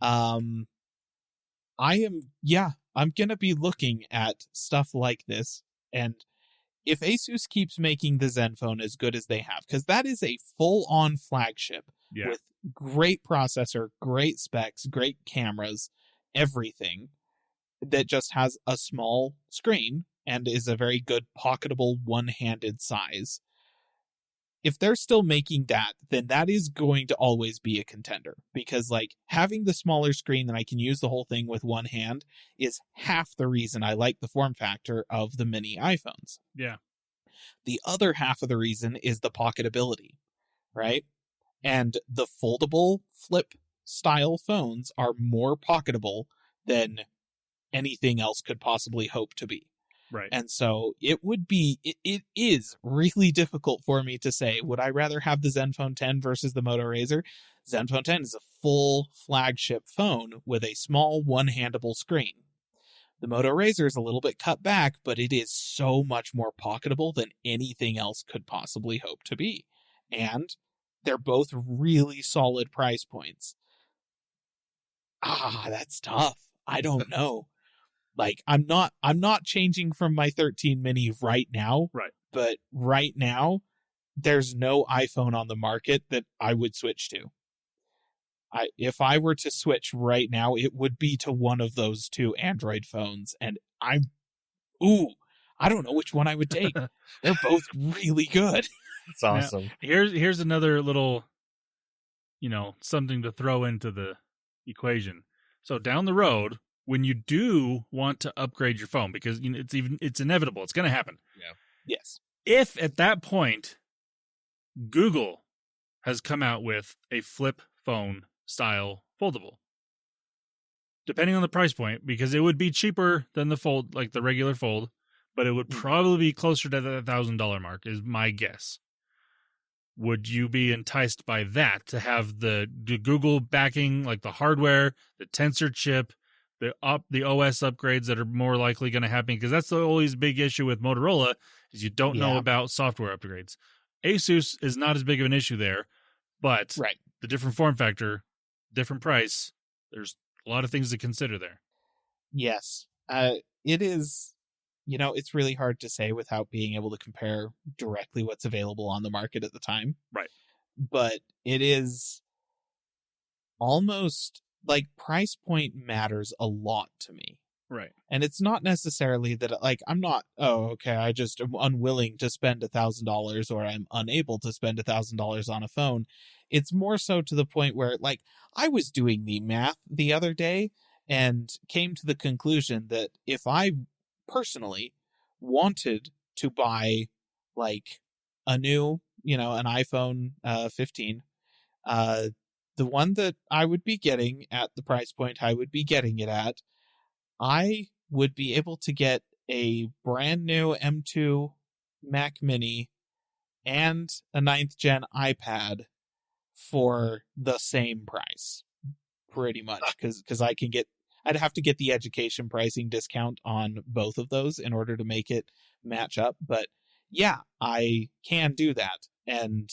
I'm going to be looking at stuff like this. And if Asus keeps making the Zenfone as good as they have, because that is a full-on flagship with great processor, great specs, great cameras, everything, that just has a small screen and is a very good pocketable one-handed size. If they're still making that, then that is going to always be a contender, because, like, having the smaller screen that I can use the whole thing with one hand is half the reason I like the form factor of the mini iPhones. Yeah. The other half of the reason is the pocketability, right? And the foldable flip style phones are more pocketable than anything else could possibly hope to be. Right. And so it is really difficult for me to say, would I rather have the Zenfone 10 versus the Moto Razor? Zenfone 10 is a full flagship phone with a small one-handable screen. The Moto Razor is a little bit cut back, but it is so much more pocketable than anything else could possibly hope to be. And they're both really solid price points. That's tough. I don't know. Like, I'm not changing from my 13 mini right now. Right. But right now, there's no iPhone on the market that I would switch to. if I were to switch right now, it would be to one of those two Android phones, and I don't know which one I would take. They're both really good. It's awesome. Now, here's another little, something to throw into the equation. So down the road, when you do want to upgrade your phone, because it's inevitable, it's going to happen. Yeah. Yes. If at that point Google has come out with a flip phone style foldable, depending on the price point, because it would be cheaper than the fold, like the regular fold, but it would probably be closer to the $1,000 mark, is my guess. Would you be enticed by that, to have the Google backing, like the hardware, the tensor chip, the OS upgrades that are more likely going to happen? Because that's always big issue with Motorola, is you don't know about software upgrades. Asus is not as big of an issue there, but the different form factor, different price, there's a lot of things to consider there. Yes. It is, it's really hard to say without being able to compare directly what's available on the market at the time. Right. But it is almost like price point matters a lot to me. Right. And it's not necessarily that, like, I'm not, I just am unwilling to spend $1,000 or I'm unable to spend $1,000 on a phone. It's more so to the point where, like, I was doing the math the other day and came to the conclusion that if I personally wanted to buy, like, a new, an iPhone 15, the one that I would be getting at the price point I would be getting it at, I would be able to get a brand new M2 Mac Mini and a 9th gen iPad for the same price, pretty much, because I'd have to get the education pricing discount on both of those in order to make it match up. But yeah, I can do that. And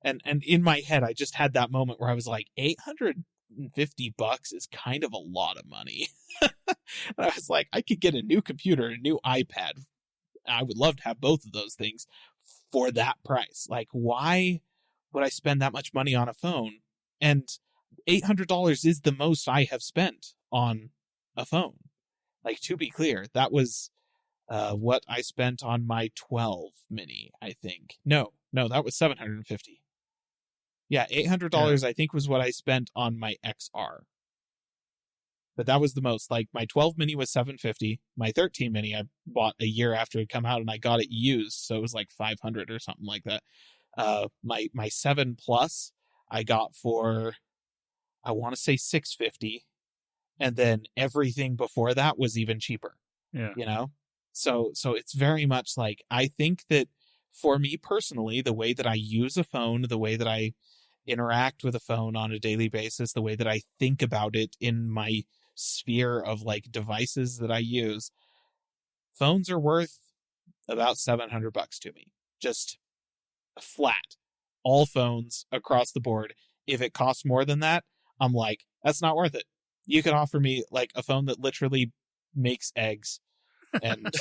in my head, I just had that moment where I was like, $850 is kind of a lot of money. And I was like, I could get a new computer, a new iPad. I would love to have both of those things for that price. Like, why would I spend that much money on a phone? And $800 is the most I have spent on a phone. Like, to be clear, that was what I spent on my 12 mini, I think. No, that was $750. Yeah, $800 I think was what I spent on my XR. But that was the most. Like, my 12 mini was $750. My 13 mini I bought a year after it come out, and I got it used, so it was like $500 or something like that. My 7 Plus I got for, I want to say $650, and then everything before that was even cheaper. Yeah. So it's very much like, I think that for me personally, the way that I use a phone, the way that I interact with a phone on a daily basis, the way that I think about it in my sphere of, like, devices that I use, phones are worth about $700 to me. Just flat. All phones across the board. If it costs more than that, I'm like, that's not worth it. You can offer me, like, a phone that literally makes eggs, and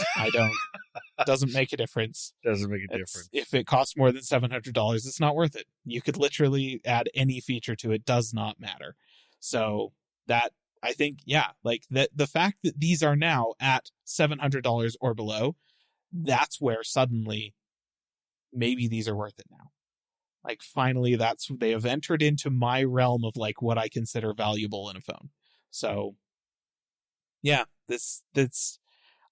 doesn't make a difference. Doesn't make a difference. If it costs more than $700, it's not worth it. You could literally add any feature to it, does not matter. So that, I think, like, the fact that these are now at $700 or below, that's where suddenly maybe these are worth it now. Like, finally, they have entered into my realm of, like, what I consider valuable in a phone. So yeah, this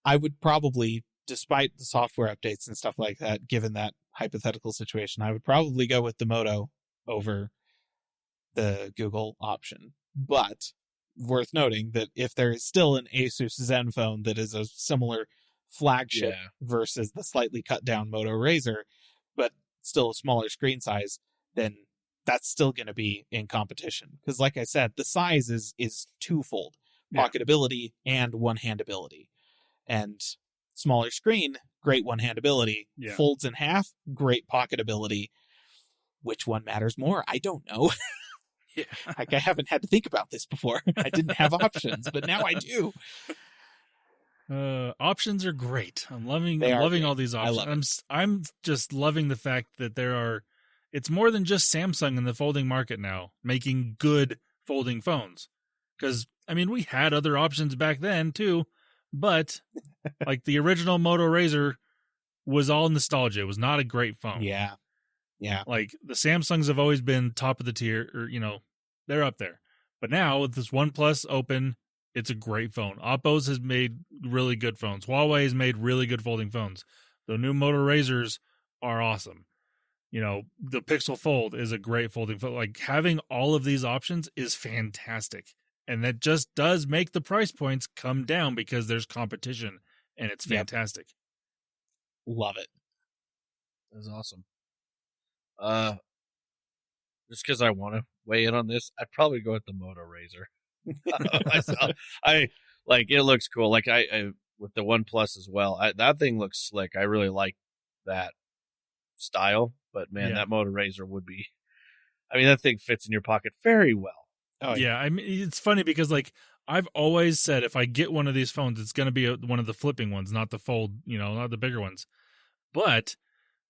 I would probably, despite the software updates and stuff like that, given that hypothetical situation, I would probably go with the Moto over the Google option. But worth noting that if there is still an Asus Zenfone that is a similar flagship versus the slightly cut down Moto Razor, but still a smaller screen size, then that's still going to be in competition. Because like I said, the size is twofold: pocketability and one-handability. And smaller screen, great one-handability. Folds in half, great pocketability. Which one matters more? I don't know. Like, I haven't had to think about this before. I didn't have options, but now I do. Options are great. I'm loving great. all these options. I'm just loving the fact that there are it's more than just Samsung in the folding market now, making good folding phones. Because, I mean, we had other options back then too, but like the original Moto Razor was all nostalgia. It was not a great phone. Yeah. Like the Samsungs have always been top of the tier, or, they're up there. But now with this OnePlus Open, it's a great phone. Oppo's has made really good phones. Huawei has made really good folding phones. The new Moto Razors are awesome. The Pixel Fold is a great folding phone. Like having all of these options is fantastic. And that just does make the price points come down because there's competition, and it's fantastic. Love it. That's awesome. Just because I want to weigh in on this, I'd probably go with the Moto Razor. I like it looks cool. Like I with the OnePlus as well. That thing looks slick. I really like that style. But man, that Moto Razor would be. I mean, that thing fits in your pocket very well. Oh yeah. I mean, it's funny because like I've always said, if I get one of these phones, it's going to be one of the flipping ones, not the fold. Not the bigger ones. But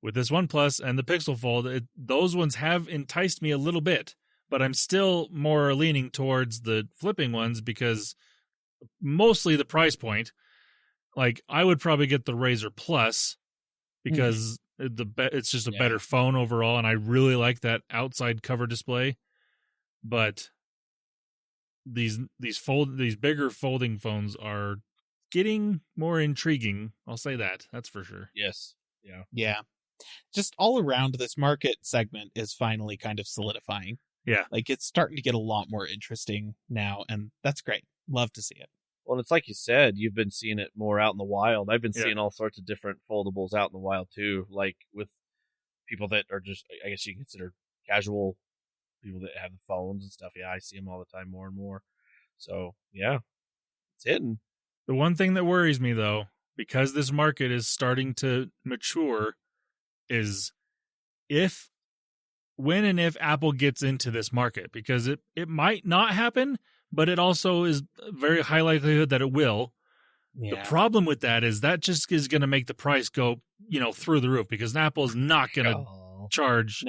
with this OnePlus and the Pixel Fold, those ones have enticed me a little bit. But I'm still more leaning towards the flipping ones because mostly the price point. Like I would probably get the Razor Plus because it's just a better phone overall, and I really like that outside cover display. But these bigger folding phones are getting more intriguing. I'll say that. That's for sure. Yes. Yeah. Just all around, this market segment is finally kind of solidifying. Yeah. Like it's starting to get a lot more interesting now, and that's great. Love to see it. Well, it's like you said, you've been seeing it more out in the wild. I've been seeing all sorts of different foldables out in the wild too, like with people that are just, I guess you consider casual people that have the phones and stuff. Yeah, I see them all the time more and more. So, yeah, it's hitting. The one thing that worries me, though, because this market is starting to mature, is when and if Apple gets into this market, because it might not happen, but it also is very high likelihood that it will. Yeah. The problem with that is that just is going to make the price go, through the roof, because Apple is not going to charge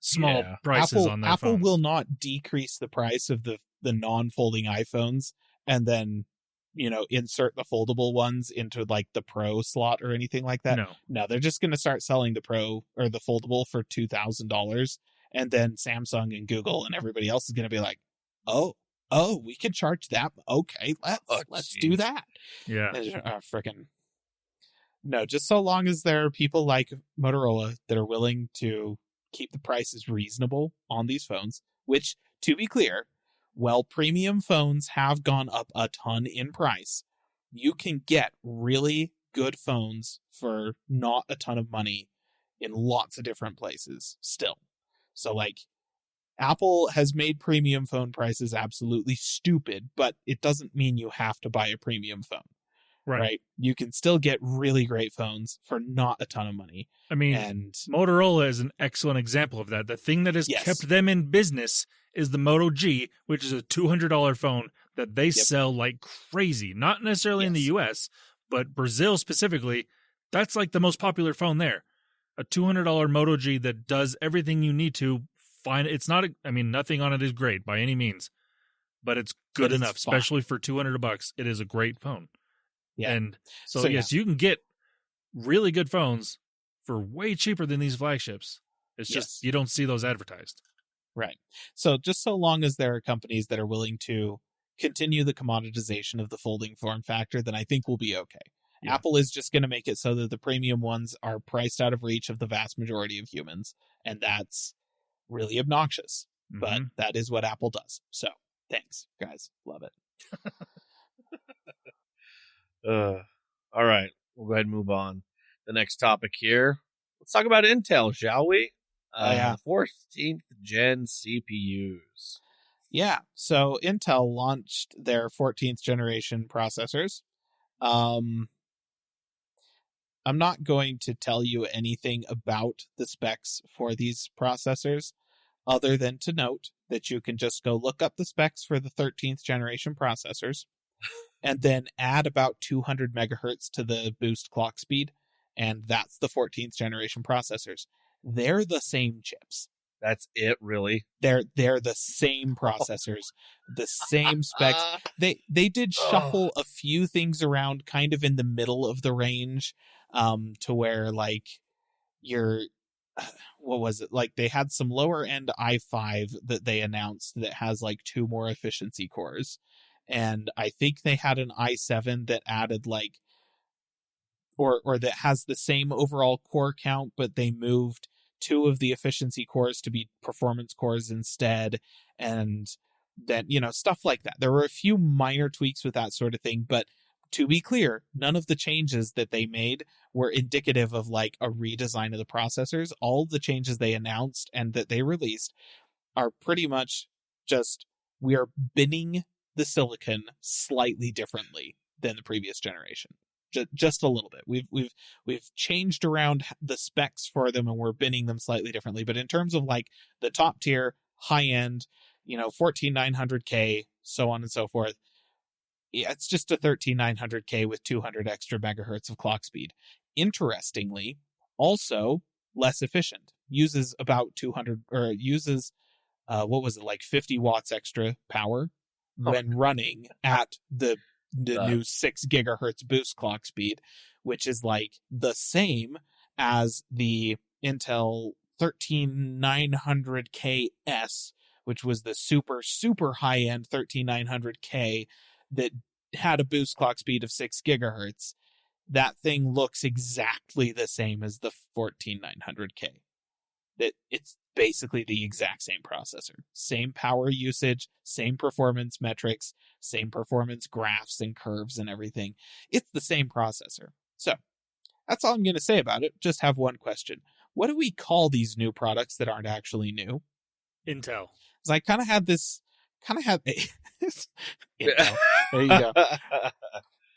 small prices on their Apple phones. will not decrease the price of the non-folding iPhones and then, insert the foldable ones into like the Pro slot or anything like that. No, they're just going to start selling the Pro or the foldable for $2,000, and then Samsung and Google and everybody else is going to be like, oh, we can charge that. Okay, let's do that. Yeah. Freaking. No, just so long as there are people like Motorola that are willing to keep the prices reasonable on these phones, which, to be clear, while premium phones have gone up a ton in price, you can get really good phones for not a ton of money in lots of different places still. So, like, Apple has made premium phone prices absolutely stupid, but it doesn't mean you have to buy a premium phone. Right? You can still get really great phones for not a ton of money. I mean, and Motorola is an excellent example of that. The thing that has kept them in business is the Moto G, which is a $200 phone that they sell like crazy. Not necessarily in the US, but Brazil specifically, that's like the most popular phone there. A $200 Moto G that does everything you need to find. It's not, nothing on it is great by any means, but it's good enough, especially for $200. It is a great phone. Yeah. And so yes, you can get really good phones for way cheaper than these flagships. It's just, you don't see those advertised. Right. So just so long as there are companies that are willing to continue the commoditization of the folding form factor, then I think we'll be okay. Yeah. Apple is just going to make it so that the premium ones are priced out of reach of the vast majority of humans. And that's really obnoxious. Mm-hmm. But that is what Apple does. So thanks, guys. Love it. All right. We'll go ahead and move on. The next topic here. Let's talk about Intel, shall we? 14th gen CPUs. Yeah. So Intel launched their 14th generation processors. I'm not going to tell you anything about the specs for these processors, other than to note that you can just go look up the specs for the 13th generation processors and then add about 200 megahertz to the boost clock speed, and that's the 14th generation processors. they're the same chips. That's it, really. They're the same processors, the same specs. They did shuffle a few things around kind of in the middle of the range, to where like you're what was it? Like they had some lower end i5 that they announced that has like 2 more efficiency cores. And I think they had an i7 that added like or that has the same overall core count, but they moved 2 of the efficiency cores to be performance cores instead. And then, stuff like that. There were a few minor tweaks with that sort of thing, but to be clear, none of the changes that they made were indicative of like a redesign of the processors. All the changes they announced and that they released are pretty much just, we are binning the silicon slightly differently than the previous generation. Just a little bit. We've changed around the specs for them and we're binning them slightly differently. But in terms of like the top tier, high end, 14900K, so on and so forth, yeah, it's just a 13900K with 200 extra megahertz of clock speed. Interestingly, also less efficient. Uses about 200 or uses like 50 watts extra power when running at the new 6 gigahertz boost clock speed, which is like the same as the Intel 13900KS, which was the super, super high end 13900K that had a boost clock speed of 6 gigahertz. That thing looks exactly the same as the 14900K. It's basically the exact same processor, same power usage, same performance metrics, same performance graphs and curves and everything. It's the same processor. So that's all I'm going to say about it. Just have one question. What do we call these new products that aren't actually new? Intel. Because I kind of had Intel. There you go.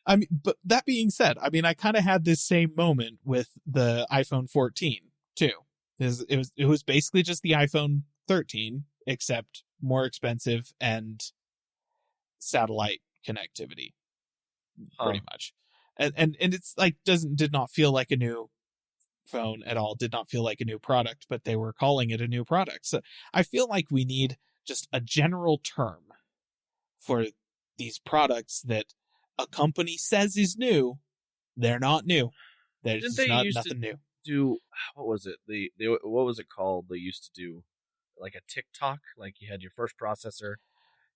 I mean, but that being said, I mean, I kind of had this same moment with the iPhone 14 too. It was basically just the iPhone 13, except more expensive and satellite connectivity, pretty much. And it's like did not feel like a new phone at all. Did not feel like a new product, but they were calling it a new product. So I feel like we need just a general term for these products that a company says is new. They're not new. They're just nothing new. What was it? What was it called? They used to do like a TikTok. Like you had your first processor.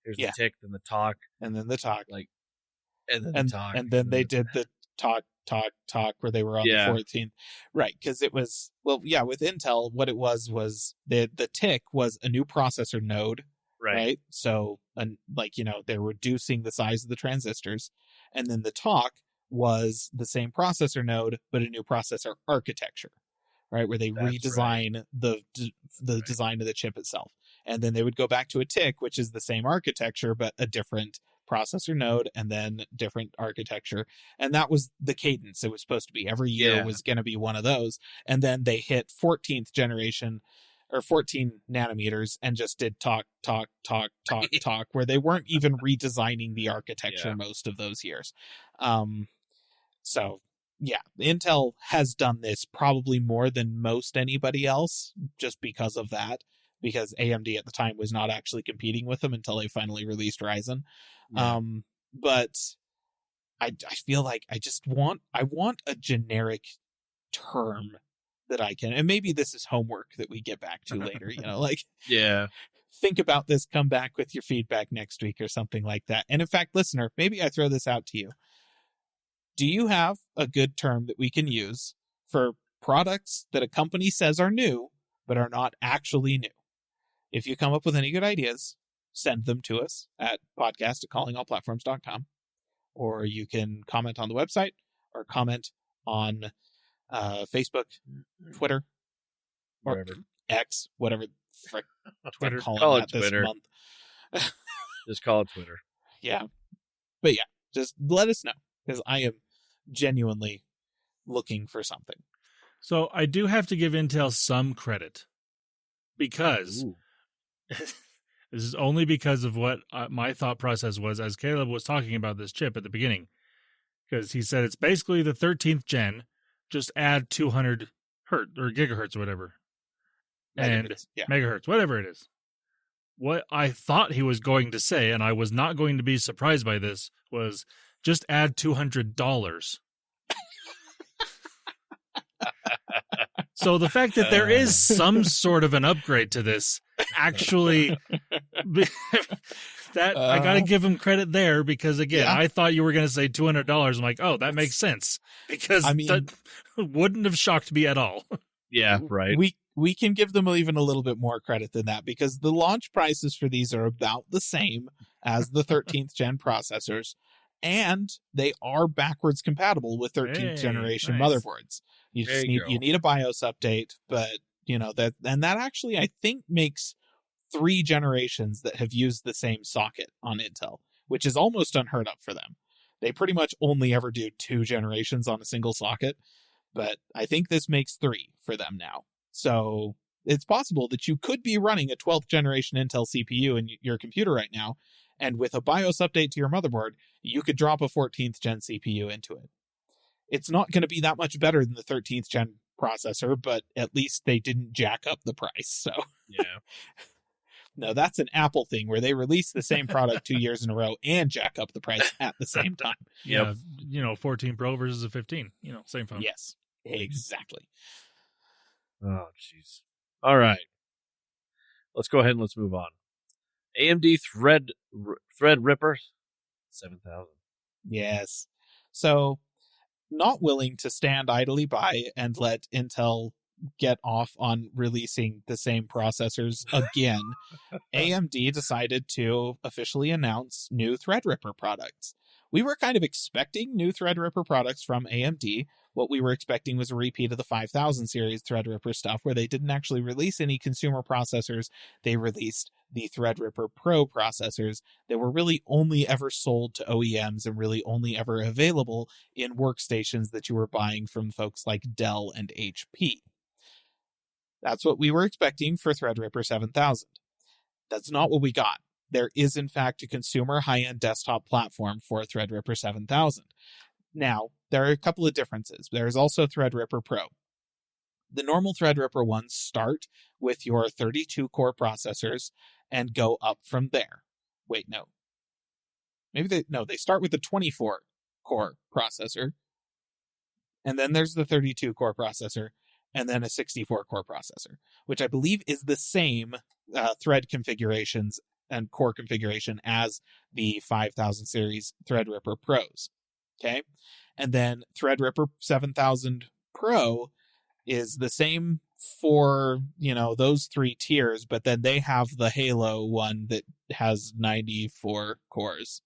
Here's the tick, then the talk, and then the talk. Like, and then the talk, and then they did the talk where they were on the 14th, right? Because it was with Intel, what it was the tick was a new processor node, right? So, they're reducing the size of the transistors, and then the talk was the same processor node but a new processor architecture, right? Where they redesign the design of the chip itself, and then they would go back to a tick, which is the same architecture but a different processor node and then different architecture. And that was the cadence it was supposed to be. Every year was going to be one of those. And then they hit 14th generation or 14 nanometers and just did talk, where they weren't even redesigning the architecture most of those years. So yeah, Intel has done this probably more than most anybody else just because of that. Because AMD at the time was not actually competing with them until they finally released Ryzen. Yeah. But I feel like I want a generic term that I can, and maybe this is homework that we get back to later, think about this, come back with your feedback next week or something like that. And in fact, listener, maybe I throw this out to you. Do you have a good term that we can use for products that a company says are new, but are not actually new? If you come up with any good ideas, send them to us at podcast@callingallplatforms.com, or you can comment on the website or comment on Facebook, Twitter, or whatever. X, whatever frick Twitter. Call it Twitter. This month. Just call it Twitter. Yeah. But yeah, just let us know, because I am genuinely looking for something. So I do have to give Intel some credit, because this is only because of what my thought process was as Caleb was talking about this chip at the beginning. Because he said it's basically the 13th gen, just add 200 hertz or gigahertz or whatever. and Megahertz, yeah. megahertz, whatever it is. What I thought he was going to say, and I was not going to be surprised by this, was just add $200. So the fact that there is some sort of an upgrade to this, actually, that I got to give him credit there, because again, I thought you were going to say $200. I'm like, oh, that makes sense, because that wouldn't have shocked me at all. Yeah, right. We can give them even a little bit more credit than that, because the launch prices for these are about the same as the 13th gen processors, and they are backwards compatible with 13th generation motherboards. You just need a BIOS update, but that actually I think makes 3 generations that have used the same socket on Intel, which is almost unheard of for them. They pretty much only ever do 2 generations on a single socket, but I think this makes 3 for them now. So it's possible that you could be running a 12th generation Intel CPU in your computer right now, and with a BIOS update to your motherboard, you could drop a 14th gen CPU into it. It's not going to be that much better than the 13th gen processor, but at least they didn't jack up the price. So yeah. No, that's an Apple thing where they release the same product 2 years in a row and jack up the price at the same time. Yeah, 14 Pro versus a 15, same phone. Yes, exactly. Oh, jeez. All right. Let's go ahead and let's move on. AMD Threadripper 7000. Yes. So, not willing to stand idly by and let Intel get off on releasing the same processors again, AMD decided to officially announce new Threadripper products. We were kind of expecting new Threadripper products from AMD. What we were expecting was a repeat of the 5000 series Threadripper stuff, where they didn't actually release any consumer processors. They released the Threadripper Pro processors that were really only ever sold to OEMs and really only ever available in workstations that you were buying from folks like Dell and HP. That's what we were expecting for Threadripper 7000. That's not what we got. There is, in fact, a consumer high-end desktop platform for Threadripper 7000. Now, there are a couple of differences. There is also Threadripper Pro. The normal Threadripper ones start with your 32-core processors and go up from there. Wait, no. They start with the 24-core processor, and then there's the 32-core processor, and then a 64-core processor, which I believe is the same thread configurations and core configuration as the 5000 series Threadripper Pros. Okay? And then Threadripper 7000 Pro is the same for, those 3 tiers, but then they have the Halo one that has 94 cores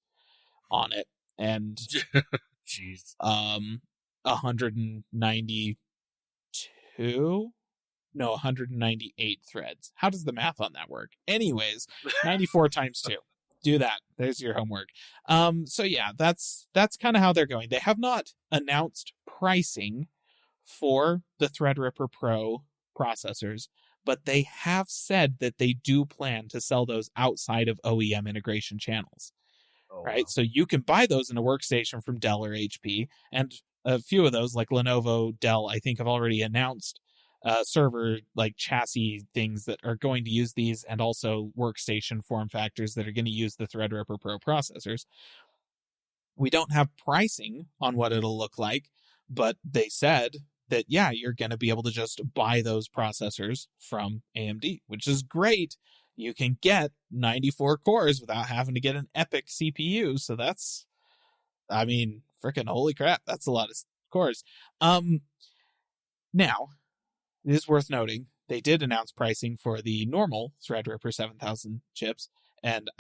on it. And jeez. 198 threads. How does the math on that work? Anyways, 94 times 2. Do that. There's your homework. So yeah, that's kind of how they're going. They have not announced pricing for the Threadripper Pro processors, but they have said that they do plan to sell those outside of OEM integration channels. Right? Wow. So you can buy those in a workstation from Dell or HP, and a few of those, like Lenovo, Dell, I think have already announced server chassis things that are going to use these, and also workstation form factors that are going to use the Threadripper Pro processors. We don't have pricing on what it'll look like, but they said that, yeah, you're going to be able to just buy those processors from AMD, which is great. You can get 94 cores without having to get an Epic CPU. So that's, freaking holy crap. That's a lot of cores. Now, it is worth noting, they did announce pricing for the normal Threadripper 7000 chips. And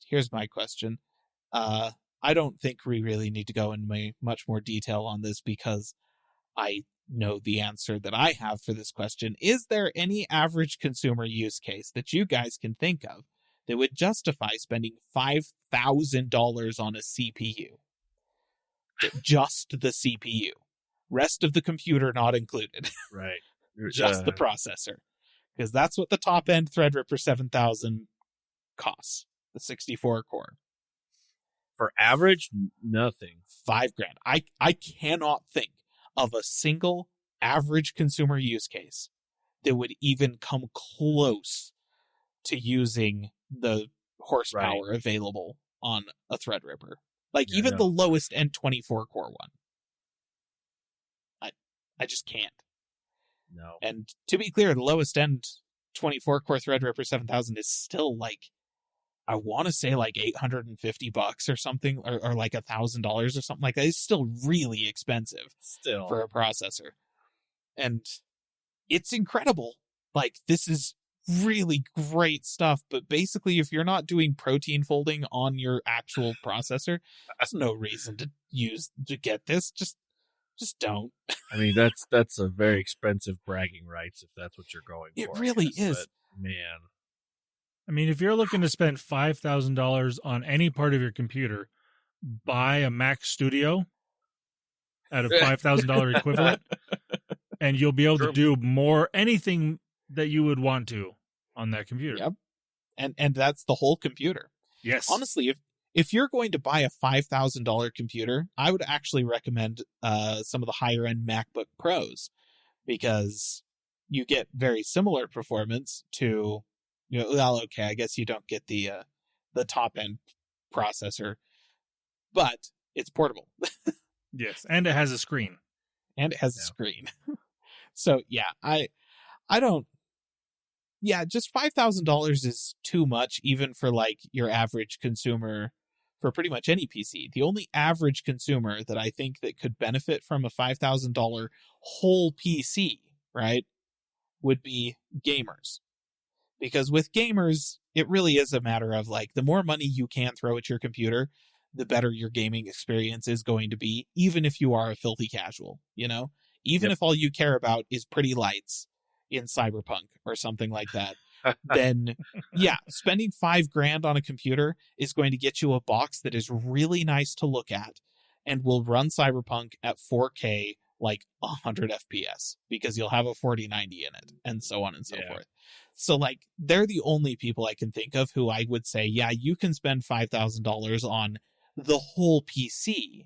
here's my question. I don't think we really need to go into much more detail on this, because I know the answer that I have for this question. Is there any average consumer use case that you guys can think of that would justify spending $5,000 on a CPU? Just the CPU. Rest of the computer not included. Right. Just the processor. Because that's what the top-end Threadripper 7000 costs. The 64 core. For average, nothing. $5,000. I cannot think of a single average consumer use case that would even come close to using the horsepower available on a Threadripper. Like, Yeah, even no. the lowest end 24 core one. I just can't. No. And to be clear, the lowest end 24 core Threadripper 7000 is still like, I want to say like $850 or something, or like $1,000 or something like that. It's still really expensive Still. for a processor. And it's incredible. Like, this is really great stuff, but basically if you're not doing protein folding on your actual processor, there's no reason to get this. Just don't. I mean, that's a very expensive bragging rights if that's what you're going It for. really is. But, man. I mean, if you're looking to spend $5,000 on any part of your computer, buy a Mac Studio at a $5,000 equivalent, and you'll be able to do anything that you would want to on that computer. Yep. And that's the whole computer. Yes. Honestly, if you're going to buy a $5,000 computer, I would actually recommend some of the higher end MacBook Pros, because you get very similar performance to, well, okay, I guess you don't get the top end processor, but it's portable. Yes, and it has a screen. And it has a screen. So yeah, I don't. Yeah, just $5,000 is too much, even for like your average consumer, for pretty much any PC. The only average consumer that I think that could benefit from a $5,000 whole PC, right, would be gamers. Because with gamers, it really is a matter of like, the more money you can throw at your computer, the better your gaming experience is going to be, even if you are a filthy casual, even if all you care about is pretty lights in Cyberpunk or something like that, then yeah, spending $5,000 on a computer is going to get you a box that is really nice to look at and will run Cyberpunk at 4K, like 100 FPS, because you'll have a 4090 in it, and so on and so forth. So like, they're the only people I can think of who I would say, yeah, you can spend $5,000 on the whole PC.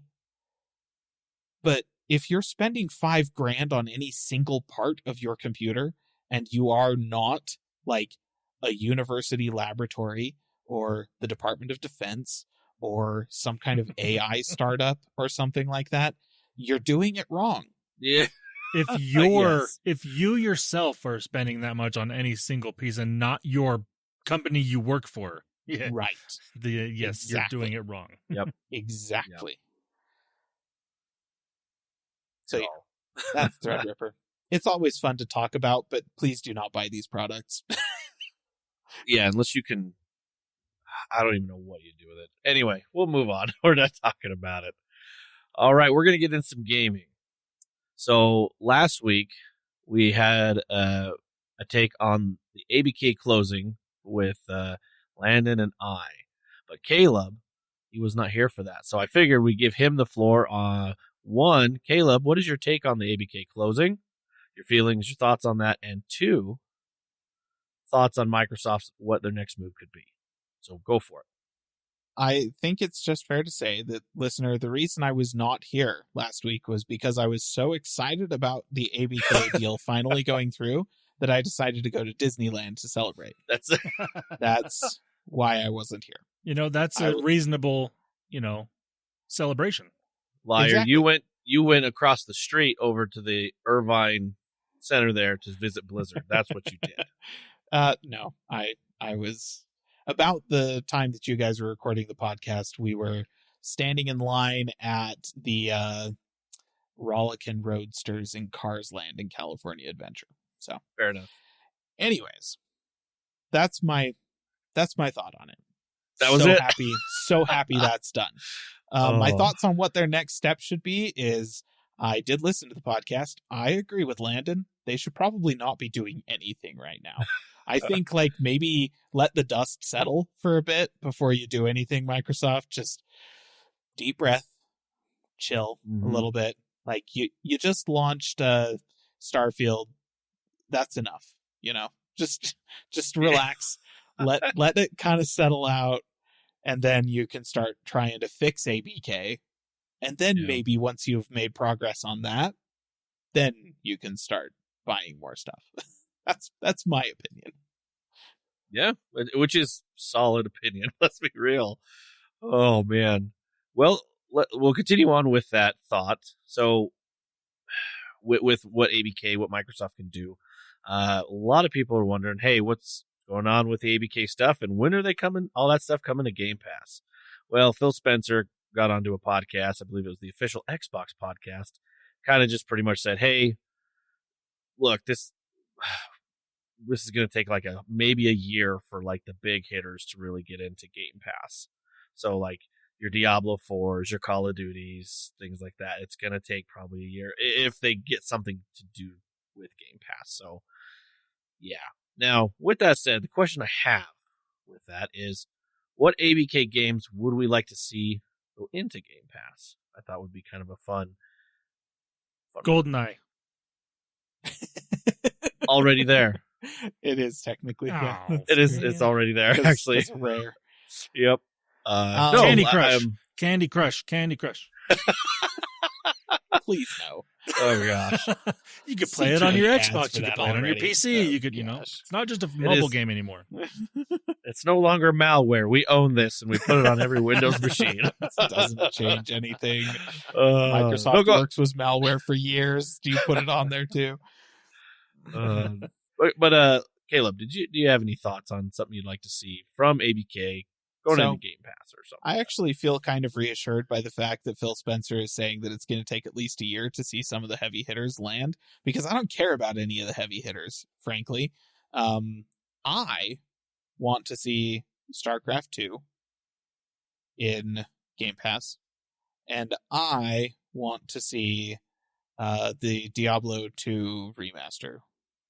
But if you're spending $5,000 on any single part of your computer, and you are not like a university laboratory or the Department of Defense or some kind of AI startup or something like that, you're doing it wrong. Yeah. If you yourself are spending that much on any single piece and not your company you work for, right? Yes, Exactly. You're doing it wrong. Yep. Exactly. Yep. So yeah, that's Threadripper. It's always fun to talk about, but please do not buy these products. Yeah, unless you can. I don't even know what you do with it. Anyway, we'll move on. We're not talking about it. All right, we're going to get in some gaming. So last week, we had a take on the ABK closing with Landon and I. But Caleb, he was not here for that. So I figured we'd give him the floor. One, Caleb, what is your take on the ABK closing? Your feelings, your thoughts on that. And two, thoughts on Microsoft's what their next move could be. So go for it. I think it's just fair to say that, listener, the reason I was not here last week was because I was so excited about the ABK deal finally going through that I decided to go to Disneyland to celebrate. That's why I wasn't here. That's a reasonable, celebration. Liar, Exactly. you went across the street over to the Irvine Center there to visit Blizzard. That's what you did. No, I was, about the time that you guys were recording the podcast, we were standing in line at the Rollickin' Roadsters in Cars Land in California Adventure. So Fair enough. anyways, that's my thought on it. That was it. So happy that's done. My Oh. thoughts on what their next step should be is, I did listen to the podcast. I agree with Landon. They should probably not be doing anything right now. I think like maybe let the dust settle for a bit before you do anything, Microsoft. Just deep breath, chill a little bit. Like you just launched Starfield. That's enough, just relax, let it kind of settle out, and then you can start trying to fix ABK. And then maybe once you've made progress on that, then you can start buying more stuff. That's my opinion. Yeah, which is solid opinion. Let's be real. Oh man. Well, we'll continue on with that thought. So, with what ABK, what Microsoft can do, a lot of people are wondering, hey, what's going on with the ABK stuff, and when are they coming? All that stuff coming to Game Pass. Well, Phil Spencer got onto a podcast. I believe it was the official Xbox podcast. Kind of just pretty much said, hey, look, this is going to take like maybe a year for like the big hitters to really get into Game Pass. So like your Diablo 4s, your Call of Duties, things like that. It's going to take probably a year if they get something to do with Game Pass. So yeah. Now, with that said, the question I have with that is, what ABK games would we like to see go into Game Pass? I thought would be kind of a fun GoldenEye. already there. It is technically. Yeah, Oh, It is. It's already there. Actually, it's rare. Yep. No, Candy Crush. Candy Crush. Candy Crush. Please no. Oh gosh. You could play See it on too your many ads Xbox. for You could that play it on your already. PC. Oh, You could, gosh. it's not just a mobile is. game anymore. It's no longer malware. We own this, and we put it on every Windows machine. It doesn't change anything. No, Microsoft go- Works was malware for years. Do you put it on there too? But Caleb, do you have any thoughts on something you'd like to see from ABK going So, into Game Pass or something? I actually feel kind of reassured by the fact that Phil Spencer is saying that it's going to take at least a year to see some of the heavy hitters land, because I don't care about any of the heavy hitters, frankly. I want to see StarCraft 2 in Game Pass, and I want to see the Diablo 2 remaster.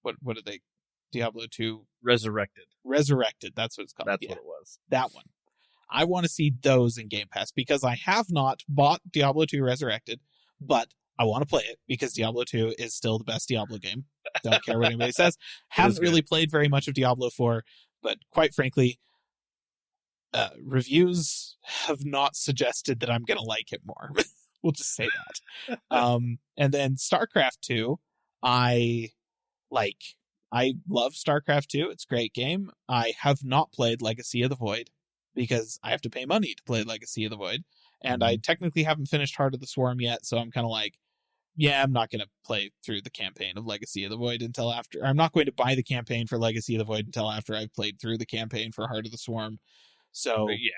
What are they? Diablo 2 Resurrected. Resurrected. That's what it's called. That's Yeah, what it was. that one. I want to see those in Game Pass because I have not bought Diablo 2 Resurrected, but I want to play it because Diablo 2 is still the best Diablo game. Don't care what anybody says. Haven't really played very much of Diablo 4, but quite frankly, reviews have not suggested that I'm going to like it more. We'll just say that. And then StarCraft 2, I love StarCraft 2. It's a great game. I have not played Legacy of the Void because I have to pay money to play Legacy of the Void. And I technically haven't finished Heart of the Swarm yet, so I'm kind of like, yeah, I'm not going to play through the campaign of Legacy of the Void until after. I'm not going to buy the campaign for Legacy of the Void until after I've played through the campaign for Heart of the Swarm. So yeah,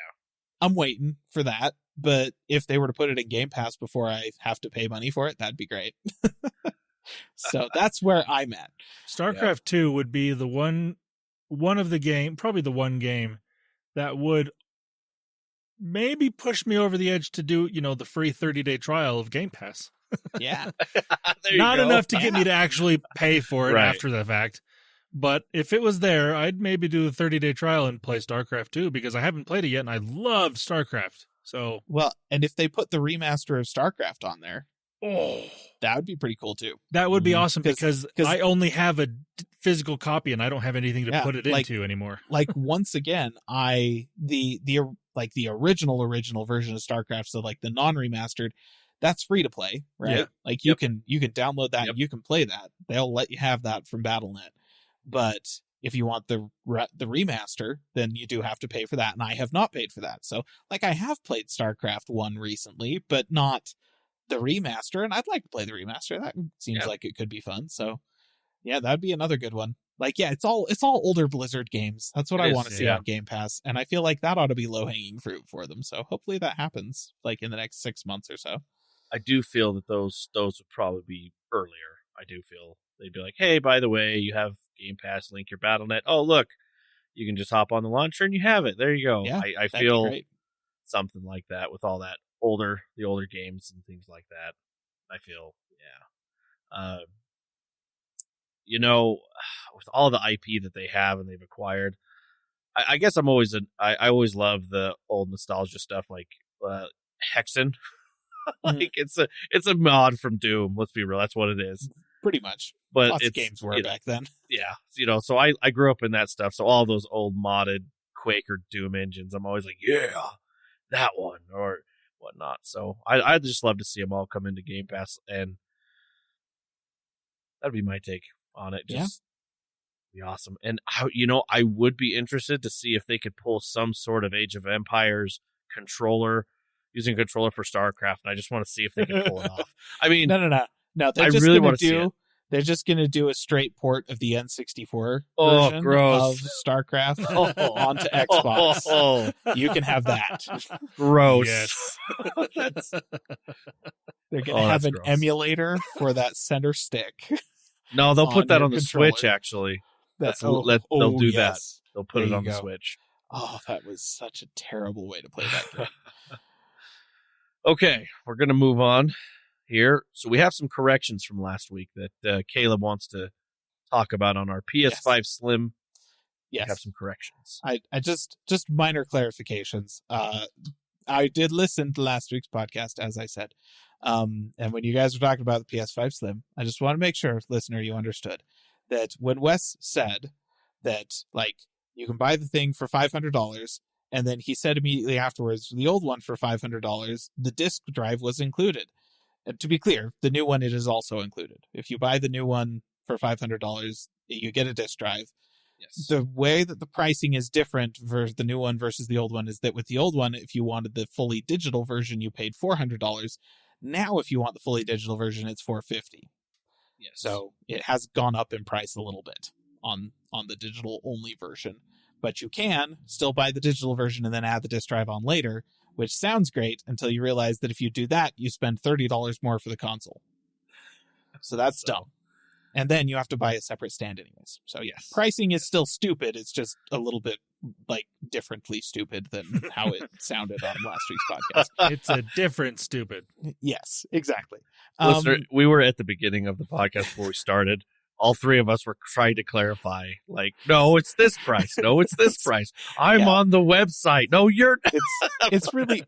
I'm waiting for that. But if they were to put it in Game Pass before I have to pay money for it, that'd be great. So that's where I'm at. StarCraft 2 would be the one of the game, probably the one game that would maybe push me over the edge to do, the free 30-day trial of Game Pass. Yeah. There you Not go. enough to get me to actually pay for it Right. after the fact. But if it was there, I'd maybe do the 30-day trial and play StarCraft 2 because I haven't played it yet and I loved StarCraft. So, Well, and if they put the remaster of StarCraft on there, oh, that would be pretty cool too. that would be awesome 'Cause- because I only have a physical copy and I don't have anything to Yeah, put it into anymore. Like once again, the original version of StarCraft, so like the non-remastered, that's free to play, right? Yeah. Like you can download that Yep. and you can play that. They'll let you have that from Battle.net. But if you want the remaster, then you do have to pay for that, and I have not paid for that. So like I have played StarCraft 1 recently, but not the remaster, and I'd like to play the remaster. That seems like it could be fun. So yeah, that'd be another good one. Like, yeah, it's all older Blizzard games. That's what It I is, want to see yeah. on Game Pass, and I feel like that ought to be low-hanging fruit for them. So hopefully that happens like in the next 6 months or so. I do feel that those would probably be earlier. I do feel they'd be like, hey, by the way, you have Game Pass, link your Battle.net. Oh, look, you can just hop on the launcher and you have it. There you go. Yeah, I that'd be feel great. something like that with all that the older games and things like that. I feel, yeah. With all the IP that they have and they've acquired, I guess I always love the old nostalgia stuff like Hexen. Like it's a mod from Doom. Let's be real, that's what it is. Pretty much. But Lots of it's games were back then. Yeah, so I grew up in that stuff. So all those old modded Quake or Doom engines, I'm always like, yeah, that one or whatnot. So I'd just love to see them all come into Game Pass, and that'd be my take on it. Just Be awesome. And I would be interested to see if they could pull some sort of Age of Empires controller, using a controller for StarCraft. And I just want to see if they can pull it off. I mean, No. They're I just really gonna want to see it. They're just going to do a straight port of the N64 Oh, version gross. of StarCraft onto Xbox. Oh, You can have that. gross. Yes. They're going to have an gross. emulator for that center stick. No, they'll put that your on the controller. Switch, actually. They'll do yes. that. They'll put There it you on the go. Switch. Oh, that was such a terrible way to play that game. Okay, we're going to move on here. So we have some corrections from last week that Caleb wants to talk about on our PS5 Slim. Yes. We have some corrections. I just minor clarifications. I did listen to last week's podcast, as I said. And when you guys were talking about the PS5 Slim, I just want to make sure, listener, you understood that when Wes said that, like, you can buy the thing for $500, and then he said immediately afterwards, the old one for $500, the disk drive was included. And to be clear, the new one, it is also included. If you buy the new one for $500, you get a disk drive. Yes. The way that the pricing is different for the new one versus the old one is that with the old one, if you wanted the fully digital version, you paid $400. Now, if you want the fully digital version, it's $450. Yes. So it has gone up in price a little bit on the digital only version, but you can still buy the digital version and then add the disk drive on later, which sounds great until you realize that if you do that, you spend $30 more for the console. So that's dumb. And then you have to buy a separate stand anyways. So yes, pricing is still stupid. It's just a little bit like differently stupid than how it sounded on last week's podcast. It's a different stupid. Yes, exactly. Listener, we were at the beginning of the podcast before we started. All three of us were trying to clarify, like, no, it's this price. No, it's this price. I'm on the website. No, you're It's really,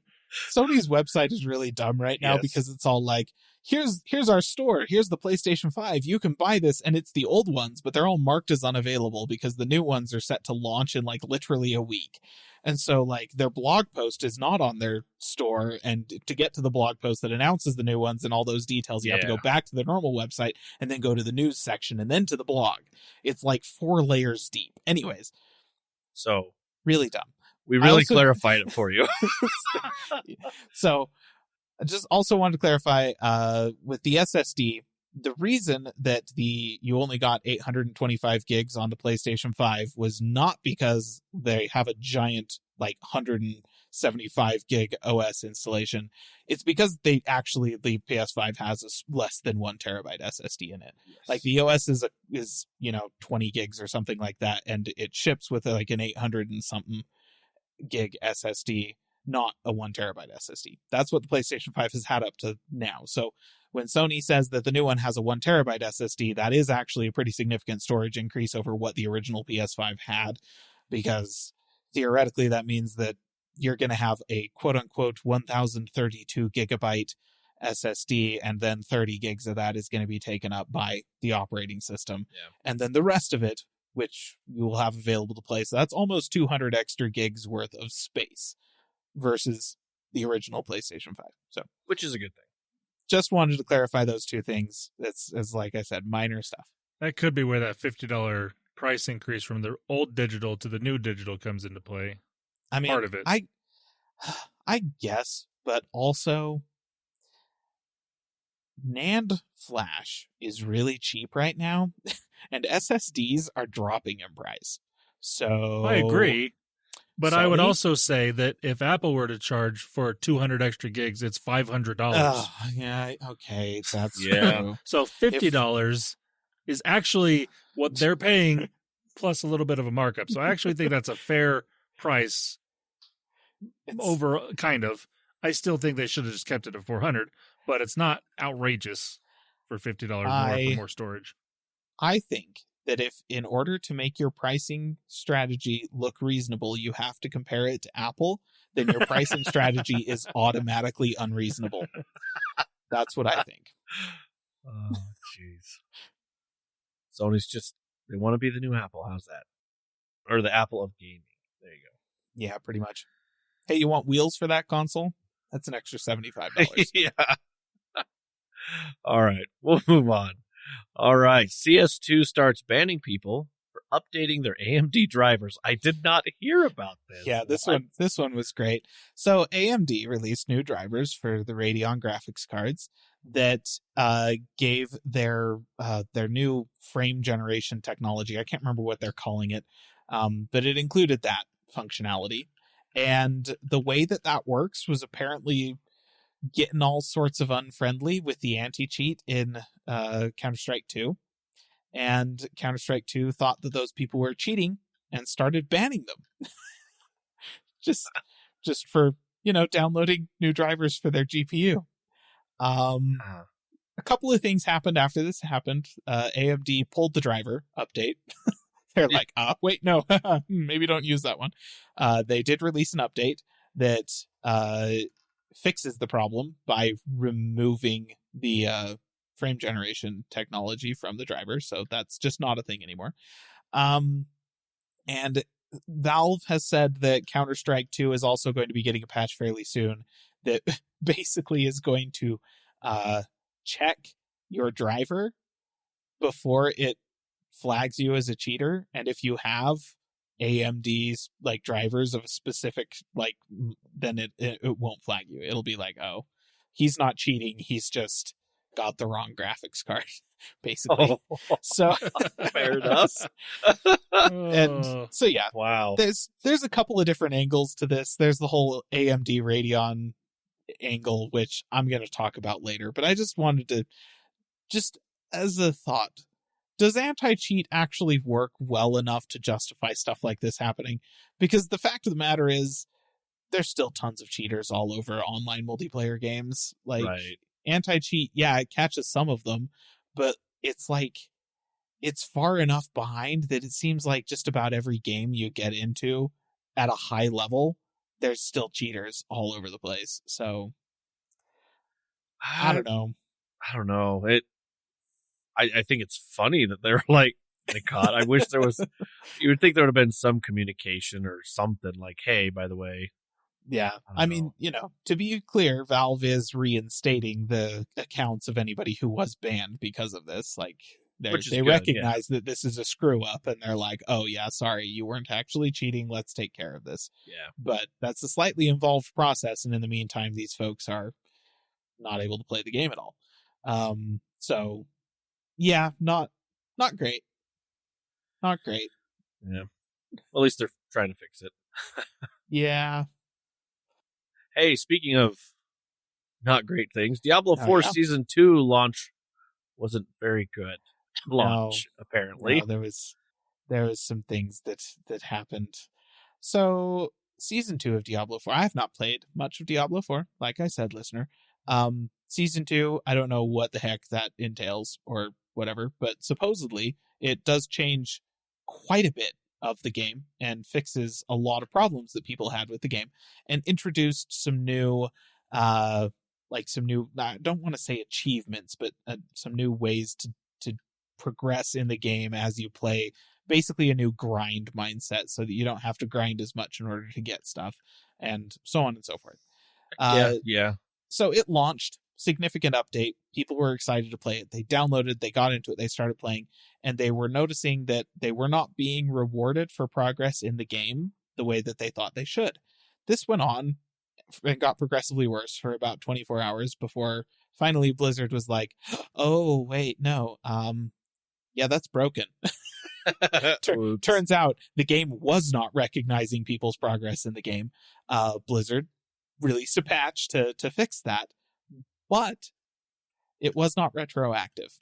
Sony's website is really dumb right now because it's all like, here's our store. Here's the PlayStation 5. You can buy this, and it's the old ones, but they're all marked as unavailable because the new ones are set to launch in like literally a week. And so like their blog post is not on their store, and to get to the blog post that announces the new ones and all those details, you have to go back to the normal website and then go to the news section and then to the blog. It's like 4 layers deep. Anyways, so really dumb. We really clarified it for you. So I just also wanted to clarify with the SSD, the reason that you only got 825 gigs on the PlayStation 5 was not because they have a giant like 175 gig OS installation. It's because the PS5 has a less than 1 terabyte SSD in it. Yes. Like the OS is 20 gigs or something like that, and it ships with like an 800 and something gig SSD, not a 1 terabyte SSD. That's what the PlayStation 5 has had up to now. So when Sony says that the new one has a 1 terabyte SSD, that is actually a pretty significant storage increase over what the original PS5 had, because theoretically that means that you're going to have a quote-unquote 1032 gigabyte SSD, and then 30 gigs of that is going to be taken up by the operating system. Yeah. And then the rest of it, which you will have available to play. So that's almost 200 extra gigs worth of space versus the original PlayStation 5. So, which is a good thing. Just wanted to clarify those two things. It's like I said, minor stuff. That could be where that $50 price increase from the old digital to the new digital comes into play. I mean, part of it. I guess, but also NAND flash is really cheap right now, and SSDs are dropping in price. So I agree. But Sony? I would also say that if Apple were to charge for 200 extra gigs, it's $500. Yeah, okay, that's true. So $50 is actually what they're paying plus a little bit of a markup. So I actually think that's a fair price over, kind of. I still think they should have just kept it at $400, but it's not outrageous for $50 more for more storage. I think that if in order to make your pricing strategy look reasonable, you have to compare it to Apple, then your pricing strategy is automatically unreasonable. That's what I think. Oh, jeez. Sony's they want to be the new Apple. How's that? Or the Apple of gaming. There you go. Yeah, pretty much. Hey, you want wheels for that console? That's an extra $75. Yeah. All right. We'll move on. All right. CS2 starts banning people for updating their AMD drivers. I did not hear about this. Yeah, this one was great. So AMD released new drivers for the Radeon graphics cards that gave their new frame generation technology. I can't remember what they're calling it, but it included that functionality. And the way that works was apparently getting all sorts of unfriendly with the anti-cheat in Counter-Strike 2. And Counter-Strike 2 thought that those people were cheating and started banning them. just for, downloading new drivers for their GPU. A couple of things happened after this happened. AMD pulled the driver update. They're like, wait, no, maybe don't use that one. They did release an update that fixes the problem by removing the frame generation technology from the driver. So that's just not a thing anymore. And Valve has said that Counter-Strike 2 is also going to be getting a patch fairly soon that basically is going to check your driver before it flags you as a cheater. And if you have AMD's like drivers of a specific then it won't flag you. It'll be like, oh, he's not cheating, he's just got the wrong graphics card, basically. So fair enough. And so yeah, wow. There's a couple of different angles to this. There's the whole AMD Radeon angle, which I'm going to talk about later, but I just wanted to, just as a thought, does anti-cheat actually work well enough to justify stuff like this happening? Because the fact of the matter is, there's still tons of cheaters all over online multiplayer games. Like, right. Anti-cheat, yeah, it catches some of them, but it's like, it's far enough behind that it seems like just about every game you get into at a high level, there's still cheaters all over the place. So, I don't know. I think it's funny that they're like, God, I wish there was, you would think there would have been some communication or something like, hey, by the way. Yeah. I mean, to be clear, Valve is reinstating the accounts of anybody who was banned because of this. Like, they recognize that this is a screw up and they're like, oh yeah, sorry, you weren't actually cheating. Let's take care of this. Yeah. But that's a slightly involved process. And in the meantime, these folks are not able to play the game at all. So yeah, not great. Not great. Yeah. Well, at least they're trying to fix it. Yeah. Hey, speaking of not great things, Diablo 4 Season 2 launch wasn't very good. Apparently. No, there was some things that happened. So, Season 2 of Diablo 4, I have not played much of Diablo 4, like I said, listener. Season 2, I don't know what the heck that entails or whatever, but supposedly it does change quite a bit of the game and fixes a lot of problems that people had with the game and introduced some new I don't want to say achievements, but some new ways to progress in the game as you play, basically a new grind mindset so that you don't have to grind as much in order to get stuff and so on and so forth. Yeah. So it launched, significant update. People were excited to play it. They downloaded, they got into it, they started playing, and they were noticing that they were not being rewarded for progress in the game the way that they thought they should. This went on and got progressively worse for about 24 hours before finally Blizzard was like, oh, wait, no, yeah, that's broken. Turns out the game was not recognizing people's progress in the game. Blizzard released a patch to fix that, but it was not retroactive.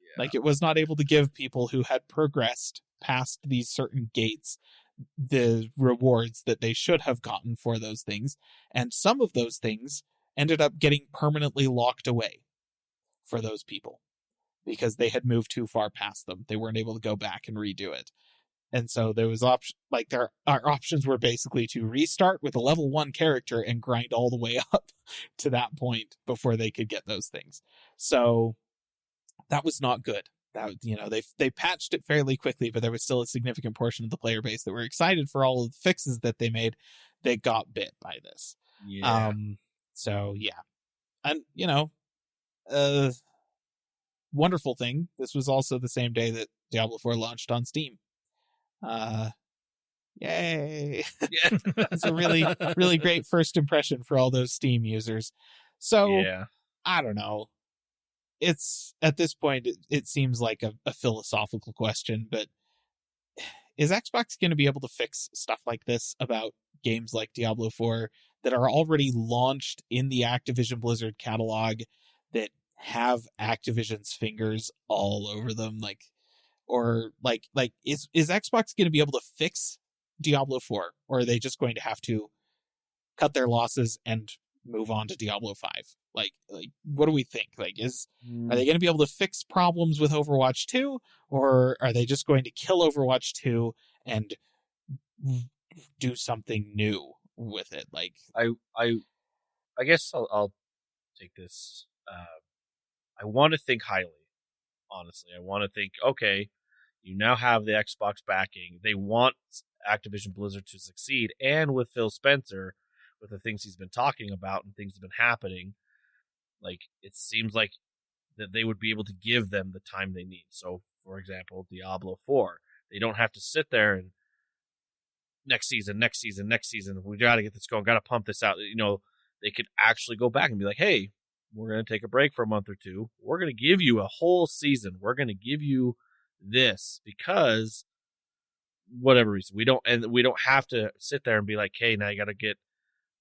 Yeah. Like, it was not able to give people who had progressed past these certain gates the rewards that they should have gotten for those things. And some of those things ended up getting permanently locked away for those people because they had moved too far past them. They weren't able to go back and redo it. And so there was our options were basically to restart with a level 1 character and grind all the way up to that point before they could get those things. So that was not good. That, they patched it fairly quickly, but there was still a significant portion of the player base that were excited for all of the fixes that they made. They got bit by this. Yeah. So yeah. And wonderful thing. This was also the same day that Diablo 4 launched on Steam. Yay. Yeah. It's a really, really great first impression for all those Steam users. So, Yeah. I don't know. It's, at this point, it seems like a philosophical question, but is Xbox going to be able to fix stuff like this about games like Diablo 4 that are already launched in the Activision Blizzard catalog that have Activision's fingers all over them? Is Xbox going to be able to fix Diablo 4, or are they just going to have to cut their losses and move on to Diablo 5? Like what do we think? Are they going to be able to fix problems with Overwatch 2, or are they just going to kill Overwatch 2 and do something new with it? I guess I'll take this. I want to think highly. Honestly, I want to think, okay, you now have the Xbox backing. They want Activision Blizzard to succeed, and with Phil Spencer, with the things he's been talking about and things that have been happening, like, it seems like that they would be able to give them the time they need. So, for example, Diablo 4, they don't have to sit there and next season, we got to get this going, got to pump this out. They could actually go back and be like, hey, we're going to take a break for a month or two. We're going to give you a whole season. We're going to give you this because whatever reason, we don't have to sit there and be like, hey, now you got to get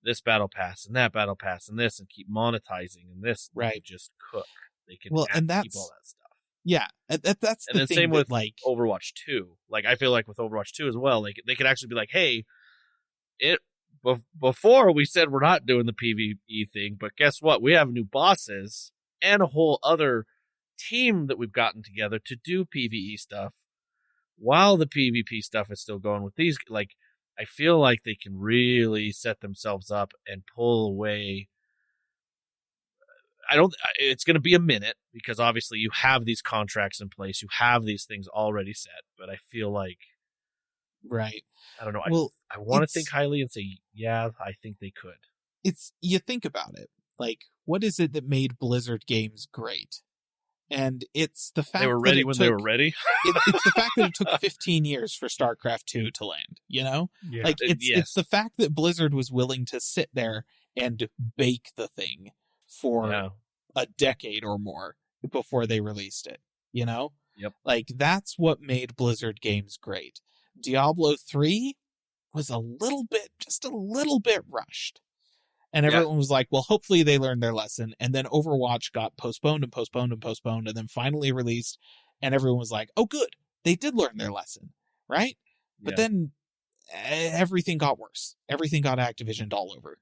this battle pass and that battle pass and this and keep monetizing and this. Right. They can just cook. They can keep all that stuff. Yeah, that's and the then thing same with Overwatch 2. Like, I feel like with Overwatch 2 as well, like, they could actually be like, hey, before we said we're not doing the PvE thing, but guess what? We have new bosses and a whole other team that we've gotten together to do PvE stuff while the PvP stuff is still going with these. Like, I feel like they can really set themselves up and pull away. It's going to be a minute because obviously you have these contracts in place. You have these things already set, but I feel like, right. I don't know. Well, I want to think highly and say, yeah, I think they could. You think about it. Like, what is it that made Blizzard games great? And it's the fact they were ready that they were ready. It's the fact that it took 15 years for StarCraft 2 to land, Yeah. Like, it's the fact that Blizzard was willing to sit there and bake the thing for a decade or more before they released it, Yep. Like, that's what made Blizzard games great. Diablo 3 was just a little bit rushed. And everyone was like, well, hopefully they learned their lesson. And then Overwatch got postponed and postponed and postponed and then finally released. And everyone was like, oh, good. They did learn their lesson, right? But then everything got worse. Everything got Activisioned all over,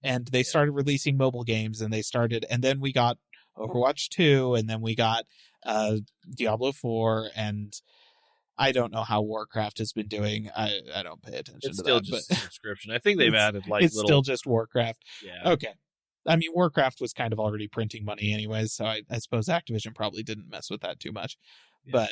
And they started releasing mobile games and then we got Overwatch 2 and then we got Diablo 4 and I don't know how Warcraft has been doing. I don't pay attention to that. It's still just a subscription. I think they've added it's still just Warcraft. Yeah. Okay. I mean, Warcraft was kind of already printing money anyways, so I suppose Activision probably didn't mess with that too much. Yeah.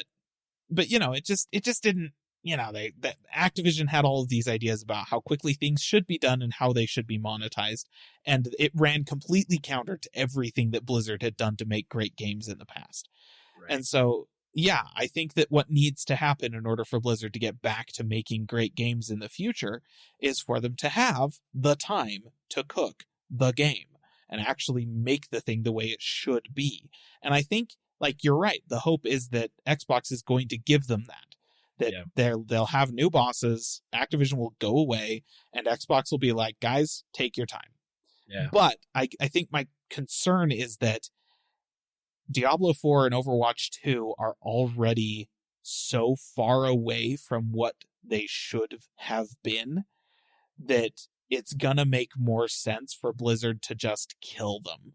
But it just didn't. Activision had all of these ideas about how quickly things should be done and how they should be monetized, and it ran completely counter to everything that Blizzard had done to make great games in the past. Right. And so, yeah, I think that what needs to happen in order for Blizzard to get back to making great games in the future is for them to have the time to cook the game and actually make the thing the way it should be. And I think, you're right, the hope is that Xbox is going to give them that they'll have new bosses, Activision will go away, and Xbox will be like, guys, take your time. Yeah. But I think my concern is that Diablo 4 and Overwatch 2 are already so far away from what they should have been that it's gonna make more sense for Blizzard to just kill them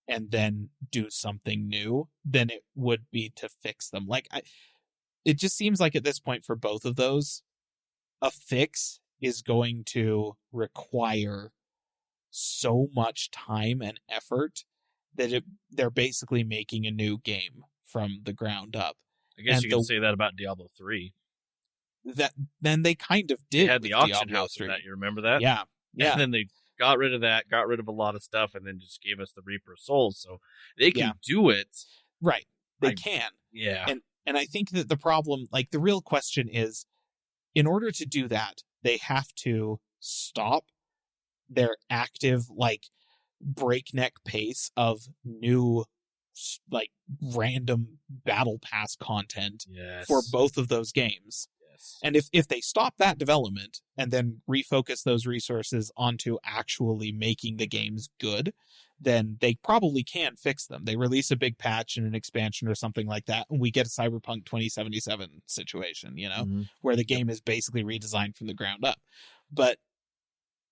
and then do something new than it would be to fix them. It just seems like at this point for both of those, a fix is going to require so much time and effort that they're basically making a new game from the ground up. I guess you can say that about Diablo 3. Then they kind of did. They had the auction Diablo house 3. for that. You remember that? Yeah. And then they got rid of that, got rid of a lot of stuff, and then just gave us the Reaper of Souls. So they can do it. Right. They can. Yeah. And I think that the problem, the real question is, in order to do that, they have to stop their active, like, breakneck pace of new, like, random battle pass content Yes. for both of those games. Yes. And if they stop that development and then refocus those resources onto actually making the games good, then they probably can fix them. They release a big patch and an expansion or something like that, and we get a Cyberpunk 2077 situation, Mhm. where the game is basically redesigned from the ground up. But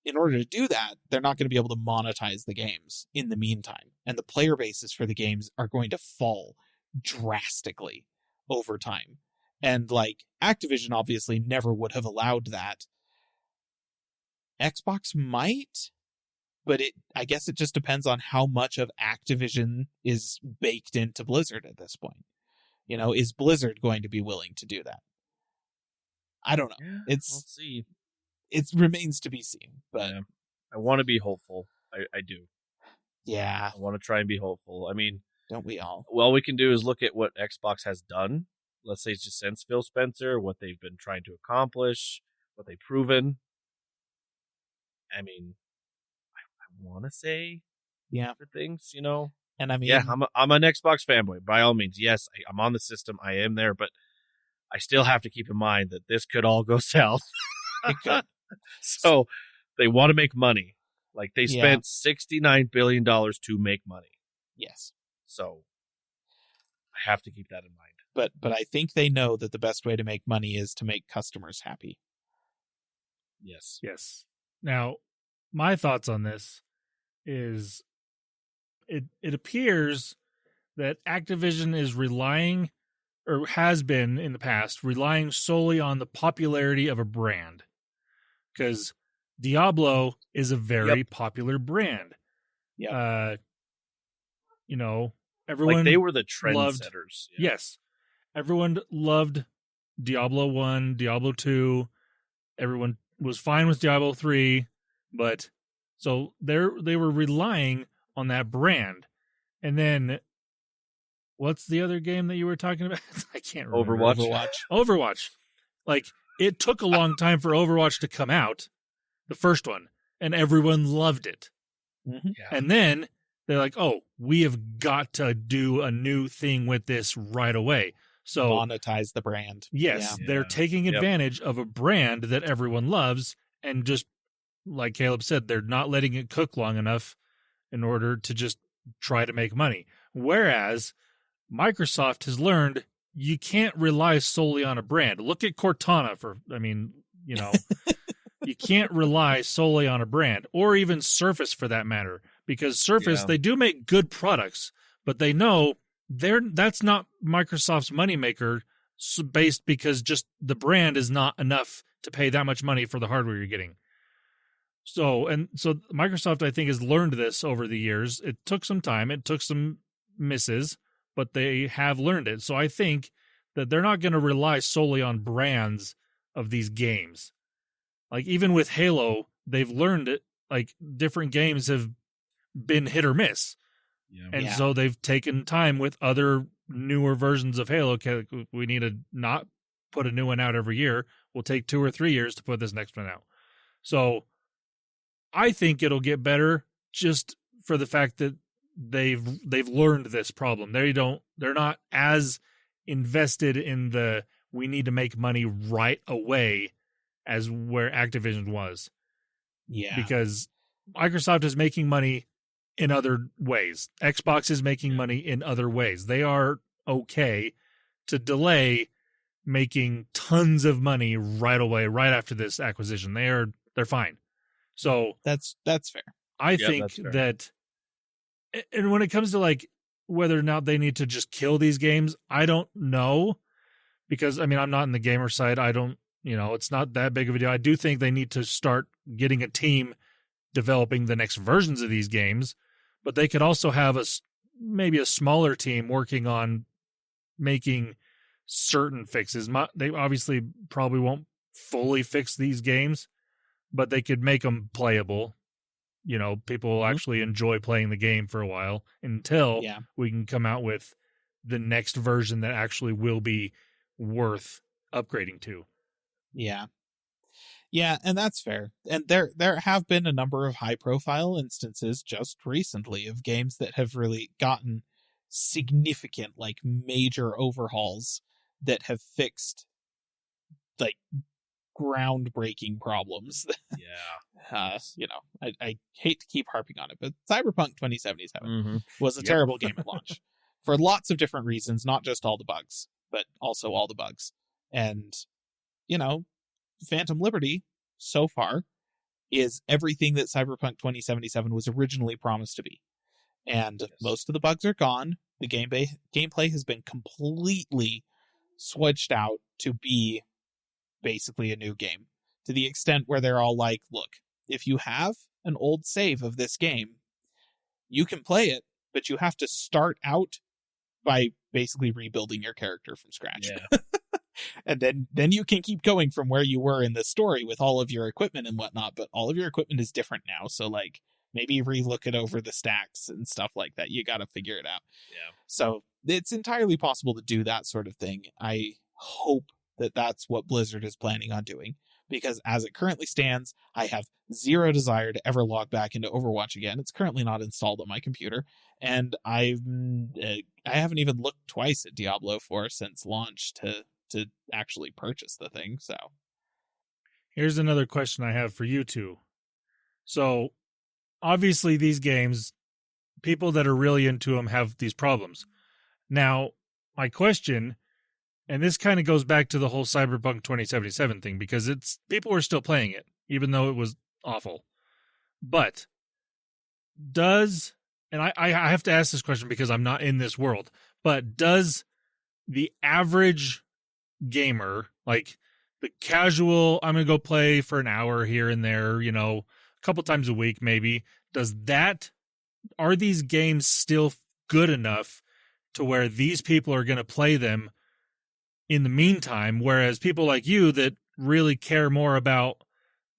in order to do that, they're not going to be able to monetize the games in the meantime. And the player bases for the games are going to fall drastically over time. And, like, Activision obviously never would have allowed that. Xbox might, but I guess it just depends on how much of Activision is baked into Blizzard at this point. Is Blizzard going to be willing to do that? I don't know. Yeah, We'll see. It remains to be seen, but Yeah. I want to be hopeful. I do. yeah, I want to try and be hopeful. I mean, don't we all? all we can do is look at what Xbox has done. Let's say it's just since Phil Spencer, what they've been trying to accomplish, what they've proven. I mean, I want to say good things, And I mean, yeah, I'm an Xbox fanboy by all means. Yes, I'm on the system. I am there, but I still have to keep in mind that this could all go south. it could. So they want to make money. Like, they spent $69 billion to make money. Yes. So I have to keep that in mind. But I think they know that the best way to make money is to make customers happy. Yes. Yes. Now, my thoughts on this is it appears that Activision is relying, or has been in the past, relying solely on the popularity of a brand. Because Diablo is a very popular brand. Yeah. Everyone, like, they were the loved, trendsetters. Yes. Everyone loved Diablo 1, Diablo 2. Everyone was fine with Diablo 3, but so they were relying on that brand. And then what's the other game that you were talking about? I can't remember. Overwatch. Like, it took a long time for Overwatch to come out, the first one, and everyone loved it. Mm-hmm. Yeah. And then they're like, oh, we have got to do a new thing with this right away. So monetize the brand. Yes, they're taking advantage of a brand that everyone loves, and just like Caleb said, they're not letting it cook long enough in order to just try to make money. Whereas Microsoft has learned you can't rely solely on a brand. Look at Cortana you can't rely solely on a brand, or even Surface for that matter, because Surface, they do make good products, but they know that's not Microsoft's moneymaker, based because just the brand is not enough to pay that much money for the hardware you're getting. So Microsoft, I think, has learned this over the years. It took some time. It took some misses, but they have learned it. So I think that they're not going to rely solely on brands of these games. Like, even with Halo, they've learned it. Like, different games have been hit or miss. And so they've taken time with other newer versions of Halo. Okay, we need to not put a new one out every year. We'll take 2 or 3 years to put this next one out. So I think it'll get better just for the fact that they've learned this problem. They're not as invested in we need to make money right away as where Activision was. Yeah. Because Microsoft is making money in other ways. Xbox is making money in other ways. They are okay to delay making tons of money right away, right after this acquisition. They're fine. So that's fair. I think that, and when it comes to like whether or not they need to just kill these games, I don't know, because I mean, I'm not in the gamer side. I don't, it's not that big of a deal. I do think they need to start getting a team developing the next versions of these games, but they could also have maybe a smaller team working on making certain fixes. They obviously probably won't fully fix these games, but they could make them playable. People will actually enjoy playing the game for a while until we can come out with the next version that actually will be worth upgrading to. Yeah. Yeah, and that's fair. And there have been a number of high-profile instances just recently of games that have really gotten significant, like, major overhauls that have fixed, like, groundbreaking problems. Yeah. I hate to keep harping on it, but Cyberpunk 2077 Mm-hmm. was a terrible game at launch for lots of different reasons, not just all the bugs, but also all the bugs. And, Phantom Liberty, so far, is everything that Cyberpunk 2077 was originally promised to be. And most of the bugs are gone. The gameplay has been completely switched out to be basically a new game, to the extent where they're all like, look, if you have an old save of this game, you can play it, but you have to start out by basically rebuilding your character from scratch. Yeah. And then you can keep going from where you were in the story with all of your equipment and whatnot, but all of your equipment is different now. So, like, maybe relook it over the stacks and stuff like that. You got to figure it out. Yeah. So it's entirely possible to do that sort of thing. I hope that that's what Blizzard is planning on doing, because as it currently stands, I have zero desire to ever log back into Overwatch again. It's currently not installed on my computer, and I haven't even looked twice at Diablo 4 since launch to actually purchase the thing. So here's another question I have for you two. So obviously these games, people that are really into them have these problems. Now, my question, and this kind of goes back to the whole Cyberpunk 2077 thing, because people were still playing it, even though it was awful. But and I have to ask this question because I'm not in this world, but does the average gamer, like the casual, I'm going to go play for an hour here and there, a couple times a week maybe, are these games still good enough to where these people are going to play them in the meantime, whereas people like you that really care more about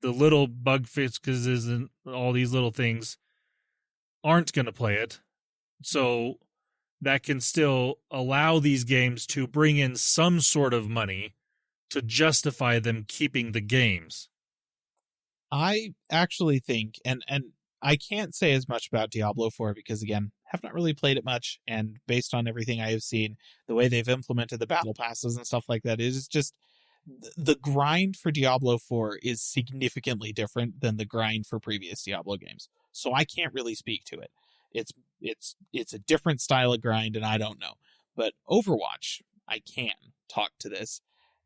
the little bug fixes and all these little things aren't going to play it? So that can still allow these games to bring in some sort of money to justify them keeping the games. I actually think, and I can't say as much about Diablo 4 because, again, have not really played it much, and based on everything I have seen, the way they've implemented the battle passes and stuff like that, it is just, the grind for Diablo 4 is significantly different than the grind for previous Diablo games. So I can't really speak to it. It's a different style of grind, and I don't know. But Overwatch, I can talk to this.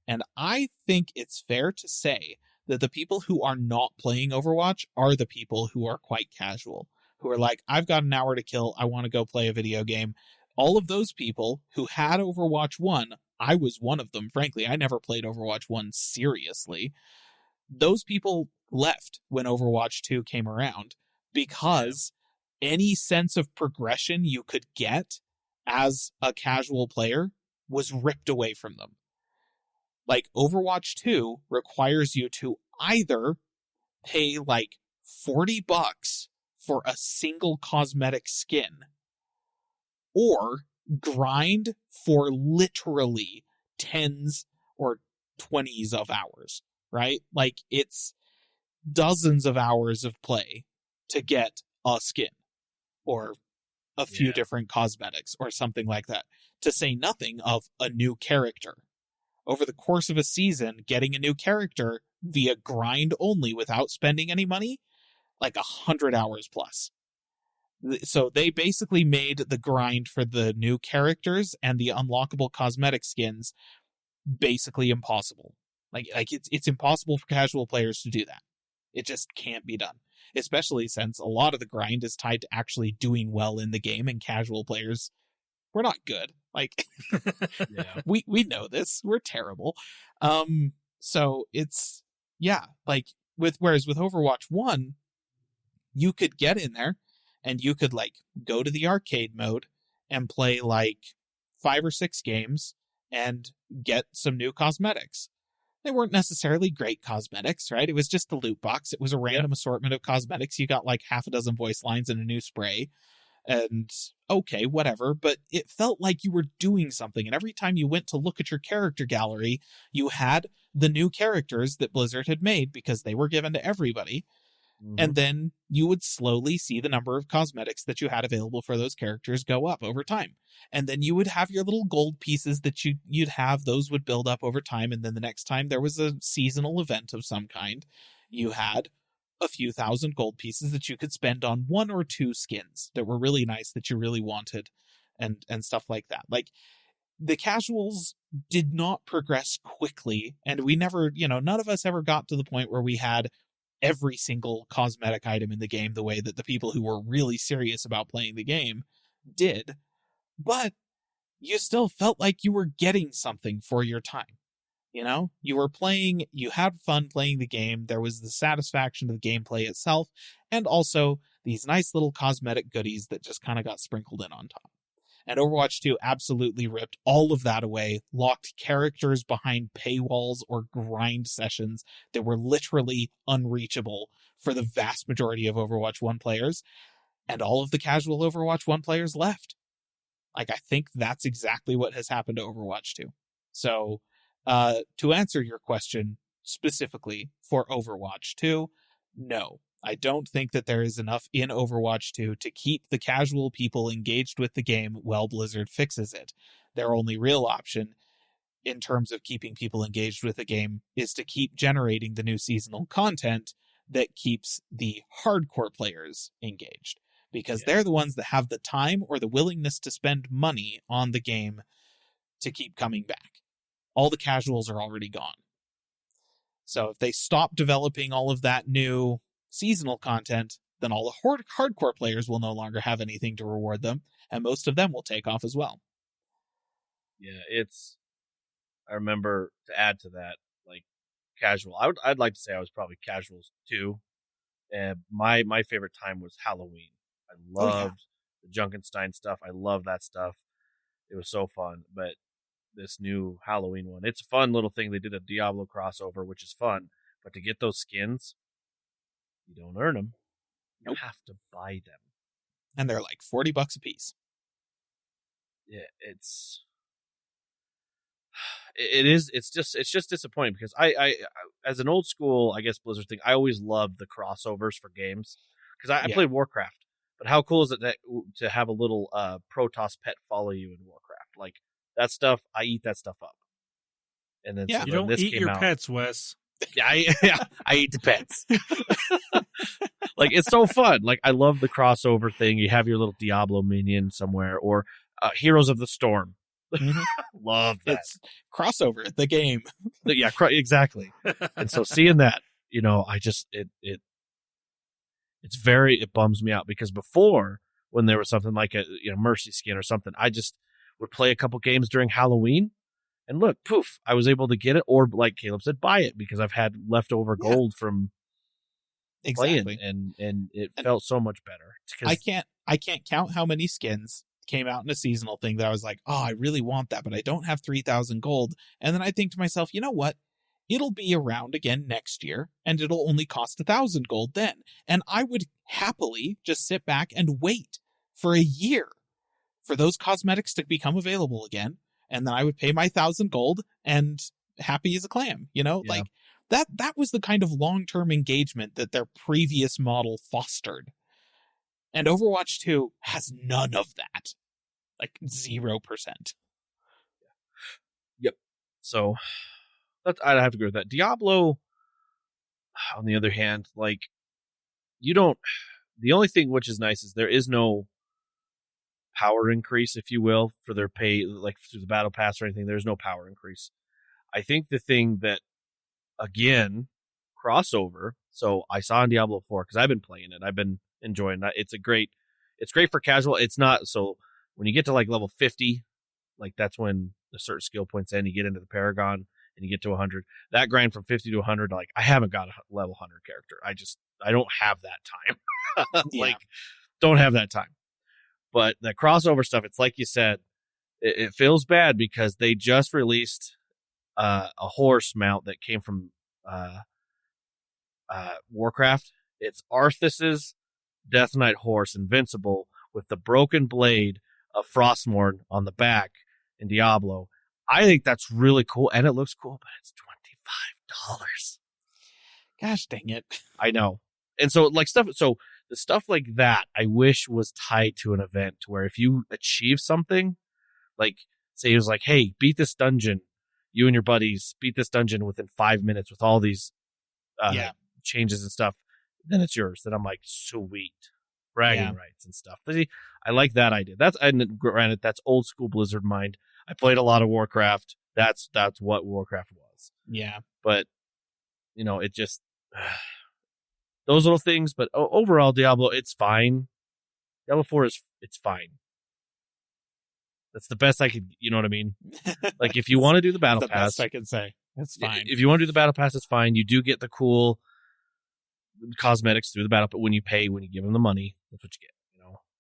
And I think it's fair to say that the people who are not playing Overwatch are the people who are quite casual, who are like, I've got an hour to kill, I want to go play a video game. All of those people who had Overwatch 1, I was one of them, frankly. I never played Overwatch 1 seriously. Those people left when Overwatch 2 came around because any sense of progression you could get as a casual player was ripped away from them. Like, Overwatch 2 requires you to either pay like $40 for a single cosmetic skin or grind for literally tens or 20s of hours, right? Like, it's dozens of hours of play to get a skin or a few different cosmetics or something like that, to say nothing of a new character. Over the course of a season, getting a new character via grind only without spending any money, like 100 hours plus. So they basically made the grind for the new characters and the unlockable cosmetic skins basically impossible. Like it's impossible for casual players to do that. It just can't be done. Especially since a lot of the grind is tied to actually doing well in the game, and casual players, we're not good. Like, we know this. We're terrible. So it's, whereas with Overwatch 1, you could get in there and you could like go to the arcade mode and play like 5 or 6 games and get some new cosmetics. They weren't necessarily great cosmetics, right? It was just the loot box. It was a random assortment of cosmetics. You got like half a dozen voice lines and a new spray. And okay, whatever, but it felt like you were doing something. And every time you went to look at your character gallery, you had the new characters that Blizzard had made because they were given to everybody. And then you would slowly see the number of cosmetics that you had available for those characters go up over time. And then you would have your little gold pieces that you'd have. Those would build up over time. And then the next time there was a seasonal event of some kind, you had a few thousand gold pieces that you could spend on one or two skins that were really nice that you really wanted and stuff like that. Like, the casuals did not progress quickly. And we never, none of us ever got to the point where we had every single cosmetic item in the game the way that the people who were really serious about playing the game did. But you still felt like you were getting something for your time. You were playing, you had fun playing the game. There was the satisfaction of the gameplay itself, and also these nice little cosmetic goodies that just kind of got sprinkled in on top. And Overwatch 2 absolutely ripped all of that away, locked characters behind paywalls or grind sessions that were literally unreachable for the vast majority of Overwatch 1 players, and all of the casual Overwatch 1 players left. Like, I think that's exactly what has happened to Overwatch 2. So, to answer your question specifically for Overwatch 2, no. I don't think that there is enough in Overwatch 2 to keep the casual people engaged with the game while Blizzard fixes it. Their only real option in terms of keeping people engaged with the game is to keep generating the new seasonal content that keeps the hardcore players engaged, because they're the ones that have the time or the willingness to spend money on the game to keep coming back. All the casuals are already gone. So if they stop developing all of that new seasonal content, then all the hardcore players will no longer have anything to reward them, and most of them will take off as well. Yeah, I remember, to add to that, like, casual. I'd like to say I was probably casuals too. And my favorite time was Halloween. I loved the Junkenstein stuff. I love that stuff. It was so fun. But this new Halloween one, it's a fun little thing. They did a Diablo crossover, which is fun. But to get those skins, you don't earn them. You have to buy them. And they're like $40 a piece. Yeah, it's just disappointing, because I as an old school, I guess, Blizzard thing, I always loved the crossovers for games, because I played Warcraft. But how cool is it to have a little Protoss pet follow you in Warcraft? Like, that stuff, I eat that stuff up. And then you don't eat your pets, Wes. Yeah, I eat the pets. Like, it's so fun. Like, I love the crossover thing. You have your little Diablo minion somewhere, or Heroes of the Storm. Love that. It's crossover, the game. Yeah, exactly. And so seeing that, I just it bums me out, because before, when there was something like a Mercy skin or something, I just would play a couple games during Halloween, and look, poof, I was able to get it, or like Caleb said, buy it, because I've had leftover gold from playing, and it felt so much better. I can't count how many skins came out in a seasonal thing that I was like, oh, I really want that, but I don't have 3,000 gold. And then I think to myself, you know what? It'll be around again next year, and it'll only cost 1,000 gold then. And I would happily just sit back and wait for a year for those cosmetics to become available again. And then I would pay my 1,000 gold and happy as a clam, like that was the kind of long-term engagement that their previous model fostered. And Overwatch 2 has none of that. Like 0%. Yep. So I'd have to agree with that. Diablo, on the other hand, like, the only thing which is nice is there is no power increase, if you will, for their pay, like through the battle pass or anything. There's no power increase. I think the thing that, again, crossover. So I saw in Diablo 4, because I've been playing it. I've been enjoying that. It's great for casual. It's not, so when you get to like level 50, like, that's when the certain skill points end. You get into the Paragon and you get to 100. That grind from 50 to 100, like, I haven't got a level 100 character. I don't have that time. Like, don't have that time. But the crossover stuff, it's like you said, it feels bad, because they just released a horse mount that came from Warcraft. It's Arthas's Death Knight horse, Invincible, with the broken blade of Frostmourne on the back in Diablo. I think that's really cool, and it looks cool, but it's $5. Gosh dang it. I know. And so the stuff like that I wish was tied to an event where if you achieve something, like say it was like, hey, beat this dungeon, you and your buddies beat this dungeon within 5 minutes with all these changes and stuff, then it's yours. Then I'm like, sweet. Bragging rights and stuff. But see, I like that idea. And granted, that's old school Blizzard mind. I played a lot of Warcraft. That's what Warcraft was. Yeah. But, it just, those little things. But overall, Diablo, it's fine. Diablo 4 it's fine. That's the best I could, you know what I mean? Like, if you want to do the Battle the Pass. Best I can say. It's fine. If you want to do the Battle Pass, it's fine. You do get the cool cosmetics through the Battle Pass when you give them the money. That's what you get,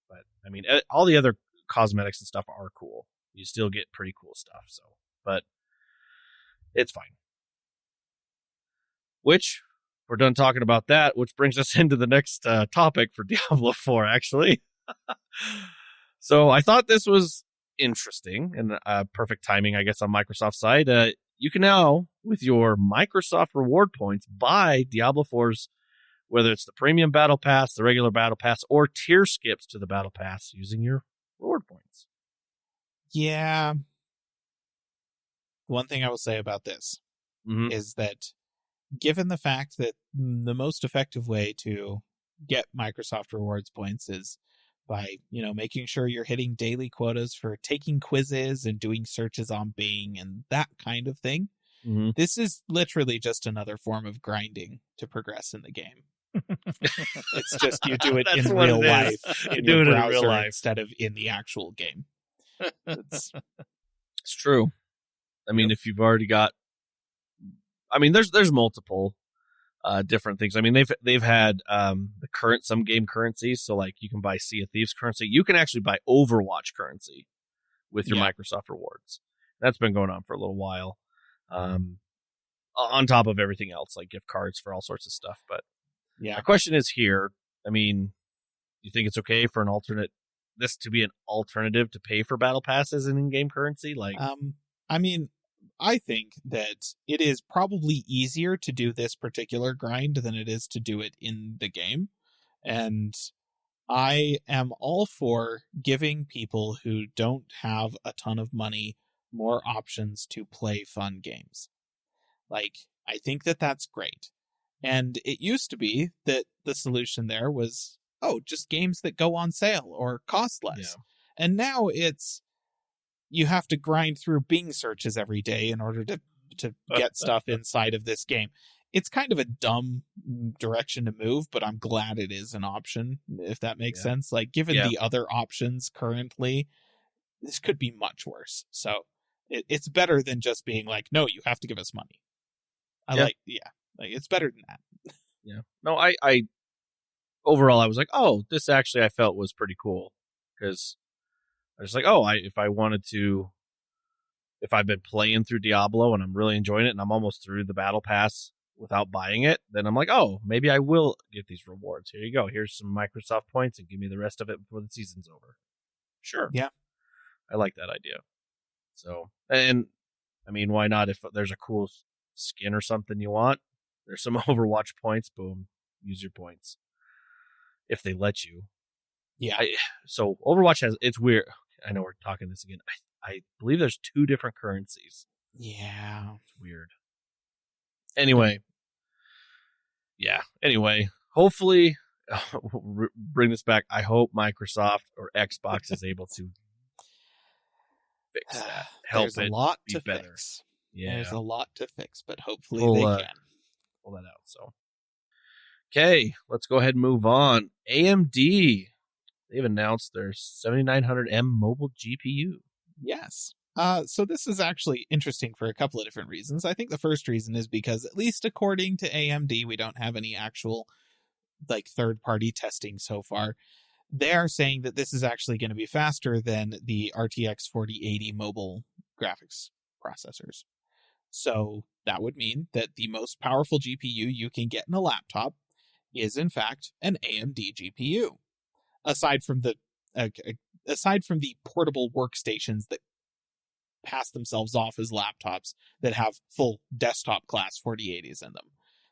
But, I mean, all the other cosmetics and stuff are cool. You still get pretty cool stuff, so. But, it's fine. Which, we're done talking about that, which brings us into the next topic for Diablo 4, actually. So, I thought this was interesting and perfect timing, I guess, on Microsoft's side. You can now, with your Microsoft reward points, buy Diablo 4's, whether it's the premium battle pass, the regular battle pass, or tier skips to the battle pass using your reward points. Yeah. One thing I will say about this is that given the fact that the most effective way to get Microsoft rewards points is by, making sure you're hitting daily quotas for taking quizzes and doing searches on Bing and that kind of thing. This is literally just another form of grinding to progress in the game. It's just you do it in real life in your browser instead of in the actual game. It's true. I mean, if you've already got, there's multiple different things. I mean, they've had some game currencies. So like you can buy Sea of Thieves currency. You can actually buy Overwatch currency with your Microsoft rewards. That's been going on for a little while. On top of everything else, like gift cards for all sorts of stuff. But my question is here. I mean, you think it's okay for this to be an alternative to pay for battle passes and in-game currency? Like, I think that it is probably easier to do this particular grind than it is to do it in the game. And I am all for giving people who don't have a ton of money more options to play fun games. Like, I think that that's great. And it used to be that the solution there was, just games that go on sale or cost less. Yeah. And now it's, you have to grind through Bing searches every day in order to get stuff inside of this game. It's kind of a dumb direction to move, but I'm glad it is an option, if that makes sense. Like, given the other options currently, this could be much worse. So it's better than just being like, no, you have to give us money. Like, it's better than that. Yeah. No, I overall, I was like, this actually I felt was pretty cool. Because I was like, if I've been playing through Diablo and I'm really enjoying it and I'm almost through the battle pass without buying it, then I'm like, maybe I will get these rewards. Here you go. Here's some Microsoft points and give me the rest of it before the season's over. Sure. Yeah. I like that idea. So, and I mean, why not? If there's a cool skin or something you want, there's some Overwatch points, boom, use your points. If they let you. Yeah. So Overwatch it's weird. I know we're talking this again. I believe there's 2 different currencies. Yeah. It's weird. Anyway. Hopefully, bring this back. I hope Microsoft or Xbox is able to fix that. Help There's it a lot be to better. Fix. Yeah. There's a lot to fix, but hopefully they can. Pull that out. So, okay, let's go ahead and move on. AMD. They've announced their 7900M mobile GPU. Yes. So this is actually interesting for a couple of different reasons. I think the first reason is because, at least according to AMD, we don't have any actual third-party testing so far. They are saying that this is actually going to be faster than the RTX 4080 mobile graphics processors. So that would mean that the most powerful GPU you can get in a laptop is, in fact, an AMD GPU. Aside from the portable workstations that pass themselves off as laptops that have full desktop class 4080s in them.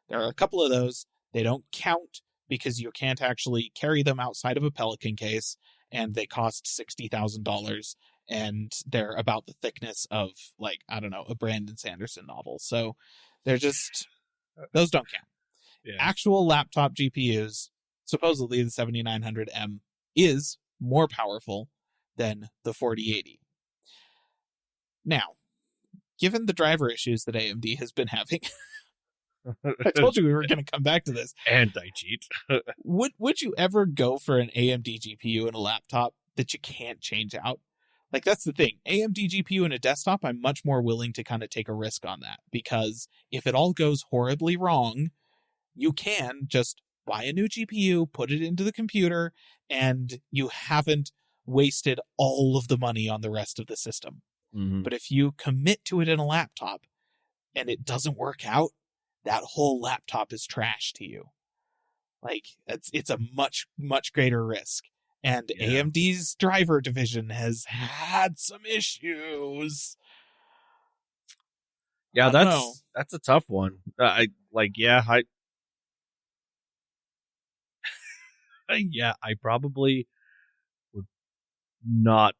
There are a couple of those. They don't count because you can't actually carry them outside of a Pelican case, and they cost $60,000, and they're about the thickness of, like, I don't know, a Brandon Sanderson novel. So they're just, those don't count. Yeah. Actual laptop GPUs, supposedly the 7900M is more powerful than the 4080. Now, given the driver issues that AMD has been having, I told you we were going to come back to this. Anti-cheat. Would you ever go for an AMD GPU in a laptop that you can't change out? Like, that's the thing. AMD GPU in a desktop, I'm much more willing to kind of take a risk on that, because if it all goes horribly wrong, you can just buy a new GPU, put it into the computer, and you haven't wasted all of the money on the rest of the system. Mm-hmm. But if you commit to it in a laptop and it doesn't work out, that whole laptop is trash to you. Like, it's a much, much greater risk. And AMD's driver division has had some issues. Yeah, I don't know. that's a tough one. I probably would not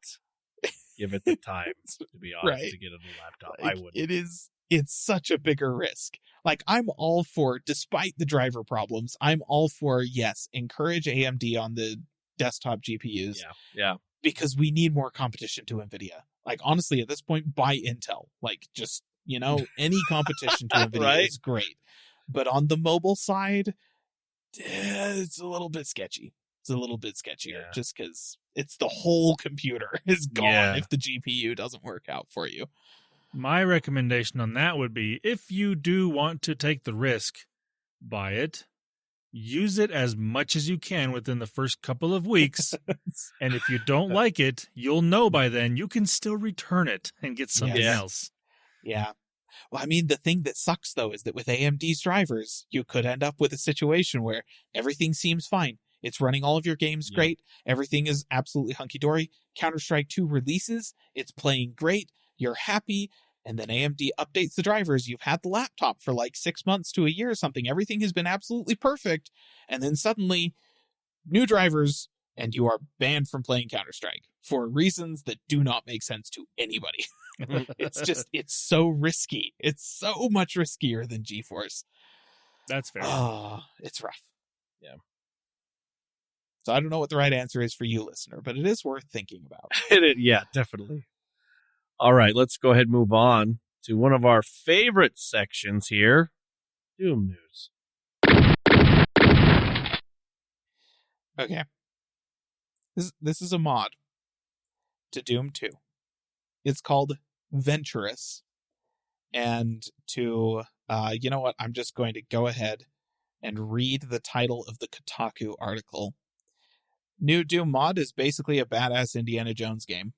give it the time, to be honest, Right. to get a new laptop. Like, I wouldn't. It's such a bigger risk. Like, I'm all for, despite the driver problems, I'm all for, yes, encourage AMD on the desktop GPUs. Yeah. Because we need more competition to NVIDIA. Like, honestly, at this point, buy Intel. Like, just, any competition to NVIDIA Right? is great. But on the mobile side, it's a little bit sketchy. It's a little bit sketchier, just because it's the whole computer is gone if the GPU doesn't work out for you. My recommendation on that would be, if you do want to take the risk, buy it, use it as much as you can within the first couple of weeks, and if you don't like it, you'll know by then. You can still return it and get something else. Yeah. Well, I mean, the thing that sucks, though, is that with AMD's drivers, you could end up with a situation where everything seems fine. It's running all of your games great. Everything is absolutely hunky-dory. Counter-Strike 2 releases. It's playing great. You're happy. And then AMD updates the drivers. You've had the laptop for like 6 months to a year or something. Everything has been absolutely perfect. And then suddenly, new drivers, and you are banned from playing Counter-Strike for reasons that do not make sense to anybody. It's so risky. It's so much riskier than GeForce. That's fair. Oh, it's rough. Yeah. So I don't know what the right answer is for you, listener, but it is worth thinking about. Yeah, definitely. All right, let's go ahead and move on to one of our favorite sections here, Doom News. Okay. This is a mod to Doom 2. It's called Venturous. And to, you know what? I'm just going to go ahead and read the title of the Kotaku article. New Doom mod is basically a badass Indiana Jones game.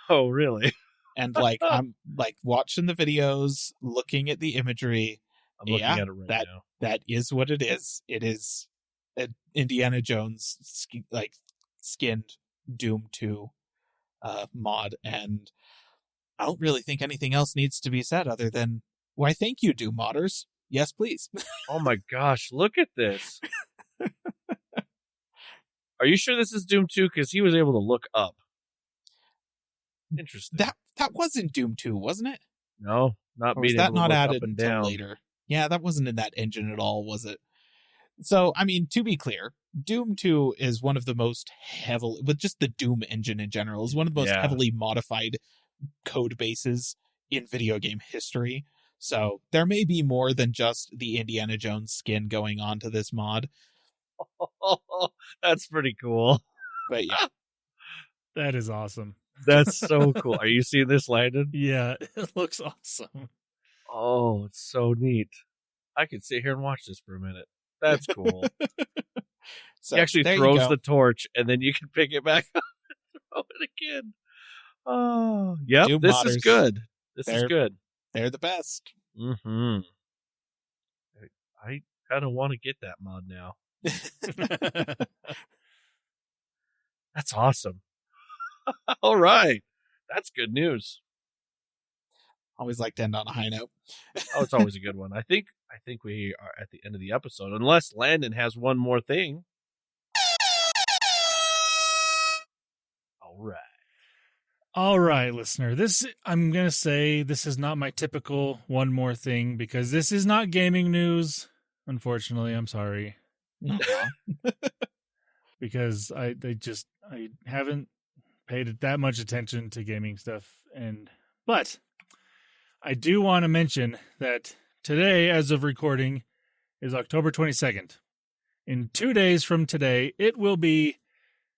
Oh, really? And I'm watching the videos, looking at the imagery. I'm looking at it right now. That is what it is. It is an Indiana Jones skinned Doom 2 mod, and I don't really think anything else needs to be said other than, why, thank you, Doom modders. Yes, please. Oh my gosh, look at this. Are you sure this is Doom 2? Because he was able to look up. Interesting. That wasn't Doom 2, wasn't it? No, not Or being was that able to not look added up and until down. later? Yeah, that wasn't in that engine at all, was it? So, I mean, to be clear, Doom 2 is one of the most heavily, with just the Doom engine in general, is one of the most heavily modified code bases in video game history. So there may be more than just the Indiana Jones skin going on to this mod. Oh, that's pretty cool. But yeah. That is awesome. That's so cool. Are you seeing this, Landon? Yeah, it looks awesome. Oh, it's so neat. I could sit here and watch this for a minute. That's cool. So he actually throws the torch, and then you can pick it back up and throw it again. Oh, yep. Doom This modders, is good. This is good. They're the best. Mm-hmm. I kind of want to get that mod now. That's awesome. All right. That's good news. Always like to end on a high note. Oh, it's always a good one. I think we are at the end of the episode, unless Landon has one more thing. All right, listener. I'm going to say this is not my typical one more thing because this is not gaming news. Unfortunately, I'm sorry. Because I haven't paid that much attention to gaming stuff, but I do want to mention that today, as of recording, is October 22nd. In 2 days from today, it will be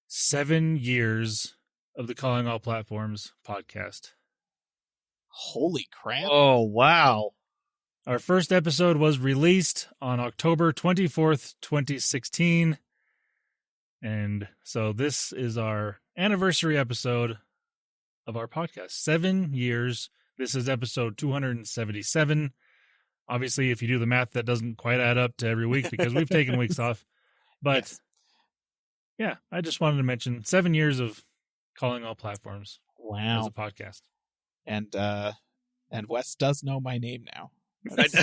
7 years of the Calling All Platforms podcast. Holy crap. Oh, wow. Our first episode was released on October 24th, 2016. And so this is our anniversary episode of our podcast. 7 years. This is episode 277. Obviously, if you do the math, that doesn't quite add up to every week because we've taken weeks off. But Yes. yeah, I just wanted to mention 7 years of Calling All Platforms as Wow. a podcast. And Wes does know my name now. Yes.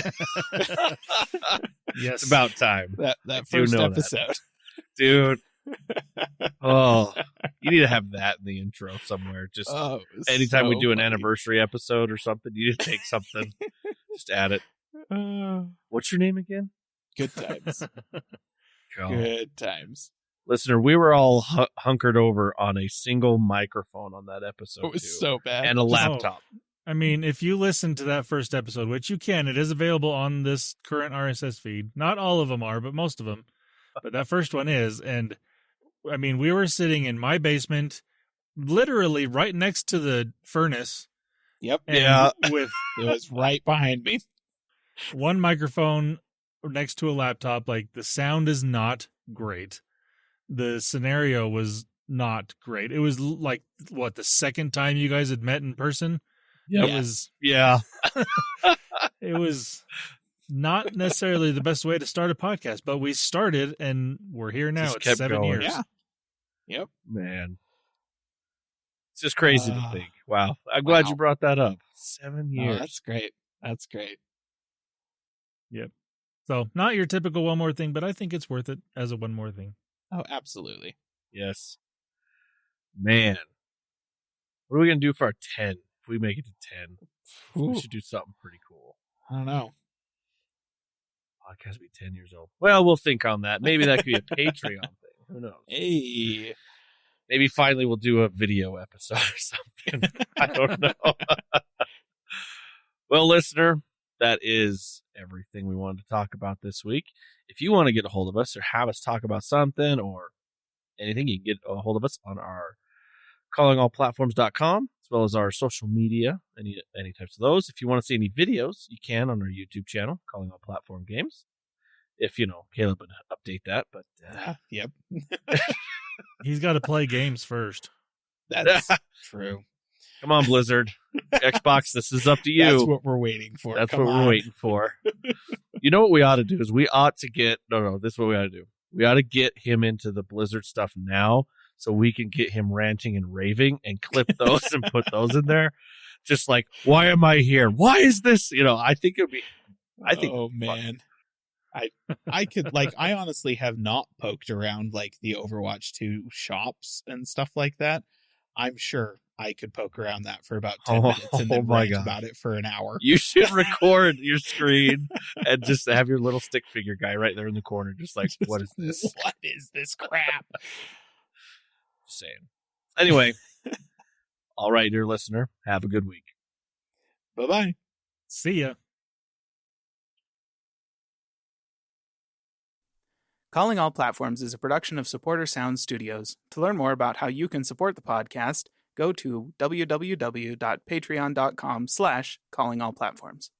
It's about time. That first know episode. Dude. Oh, you need to have that in the intro somewhere. Just anytime we do an anniversary episode or something, you need to take something. Just add it. What's your name again? Good times. Oh. Good times. Listener, we were all hunkered over on a single microphone on that episode. It was too. so bad. And a laptop. I mean, if you listen to that first episode, which you can, it is available on this current RSS feed. Not all of them are, but most of them. But that first one is. And I mean, we were sitting in my basement, literally right next to the furnace. Yep. Yeah. With It was right behind me. one microphone next to a laptop. Like, the sound is not great. The scenario was not great. It was like, what, the second time you guys had met in person? Yep. It was, Yeah. it was not necessarily the best way to start a podcast, but we started and we're here now. Just It's kept 7 going. years. Yeah. Yep. Man. It's just crazy to think. Wow. I'm glad you brought that up. 7 years. Oh, that's great. That's great. So not your typical one more thing, but I think it's worth it as a one more thing. Oh, absolutely. Yes. Man. What are we going to do for our 10? If we make it to 10, Ooh, we should do something pretty cool. I don't know. Podcast will be 10 years old. Well, we'll think on that. Maybe that could be a Patreon thing. Who knows? Hey. Maybe finally we'll do a video episode or something. I don't know. Well, listener, that is everything we wanted to talk about this week. If you want to get a hold of us or have us talk about something or anything, you can get a hold of us on our callingallplatforms.com, as well as our social media, any types of those. If you want to see any videos, you can on our YouTube channel, Calling All Platform Games. If, Caleb would update that, but Yep. He's got to play games first. That's true. come on, Blizzard. Xbox, this is up to you. That's what we're waiting for. That's Come what on. we're waiting for. You know what we ought to do is we ought to get this is what we ought to do. We ought to get him into the Blizzard stuff now so we can get him ranting and raving and clip those and put those in there. Just like, why am I here? Why is this? I think it'd be Oh man. I could I honestly have not poked around the Overwatch 2 shops and stuff like that. I'm sure I could poke around that for about 10 minutes and then my rant God. about it for an hour. You should record your screen and just have your little stick figure guy right there in the corner, just like, what is this? What is this crap? Just saying. Anyway, all right, dear listener, have a good week. Bye-bye. See ya. Calling All Platforms is a production of Supporter Sound Studios. To learn more about how you can support the podcast, go to www.patreon.com/callingallplatforms.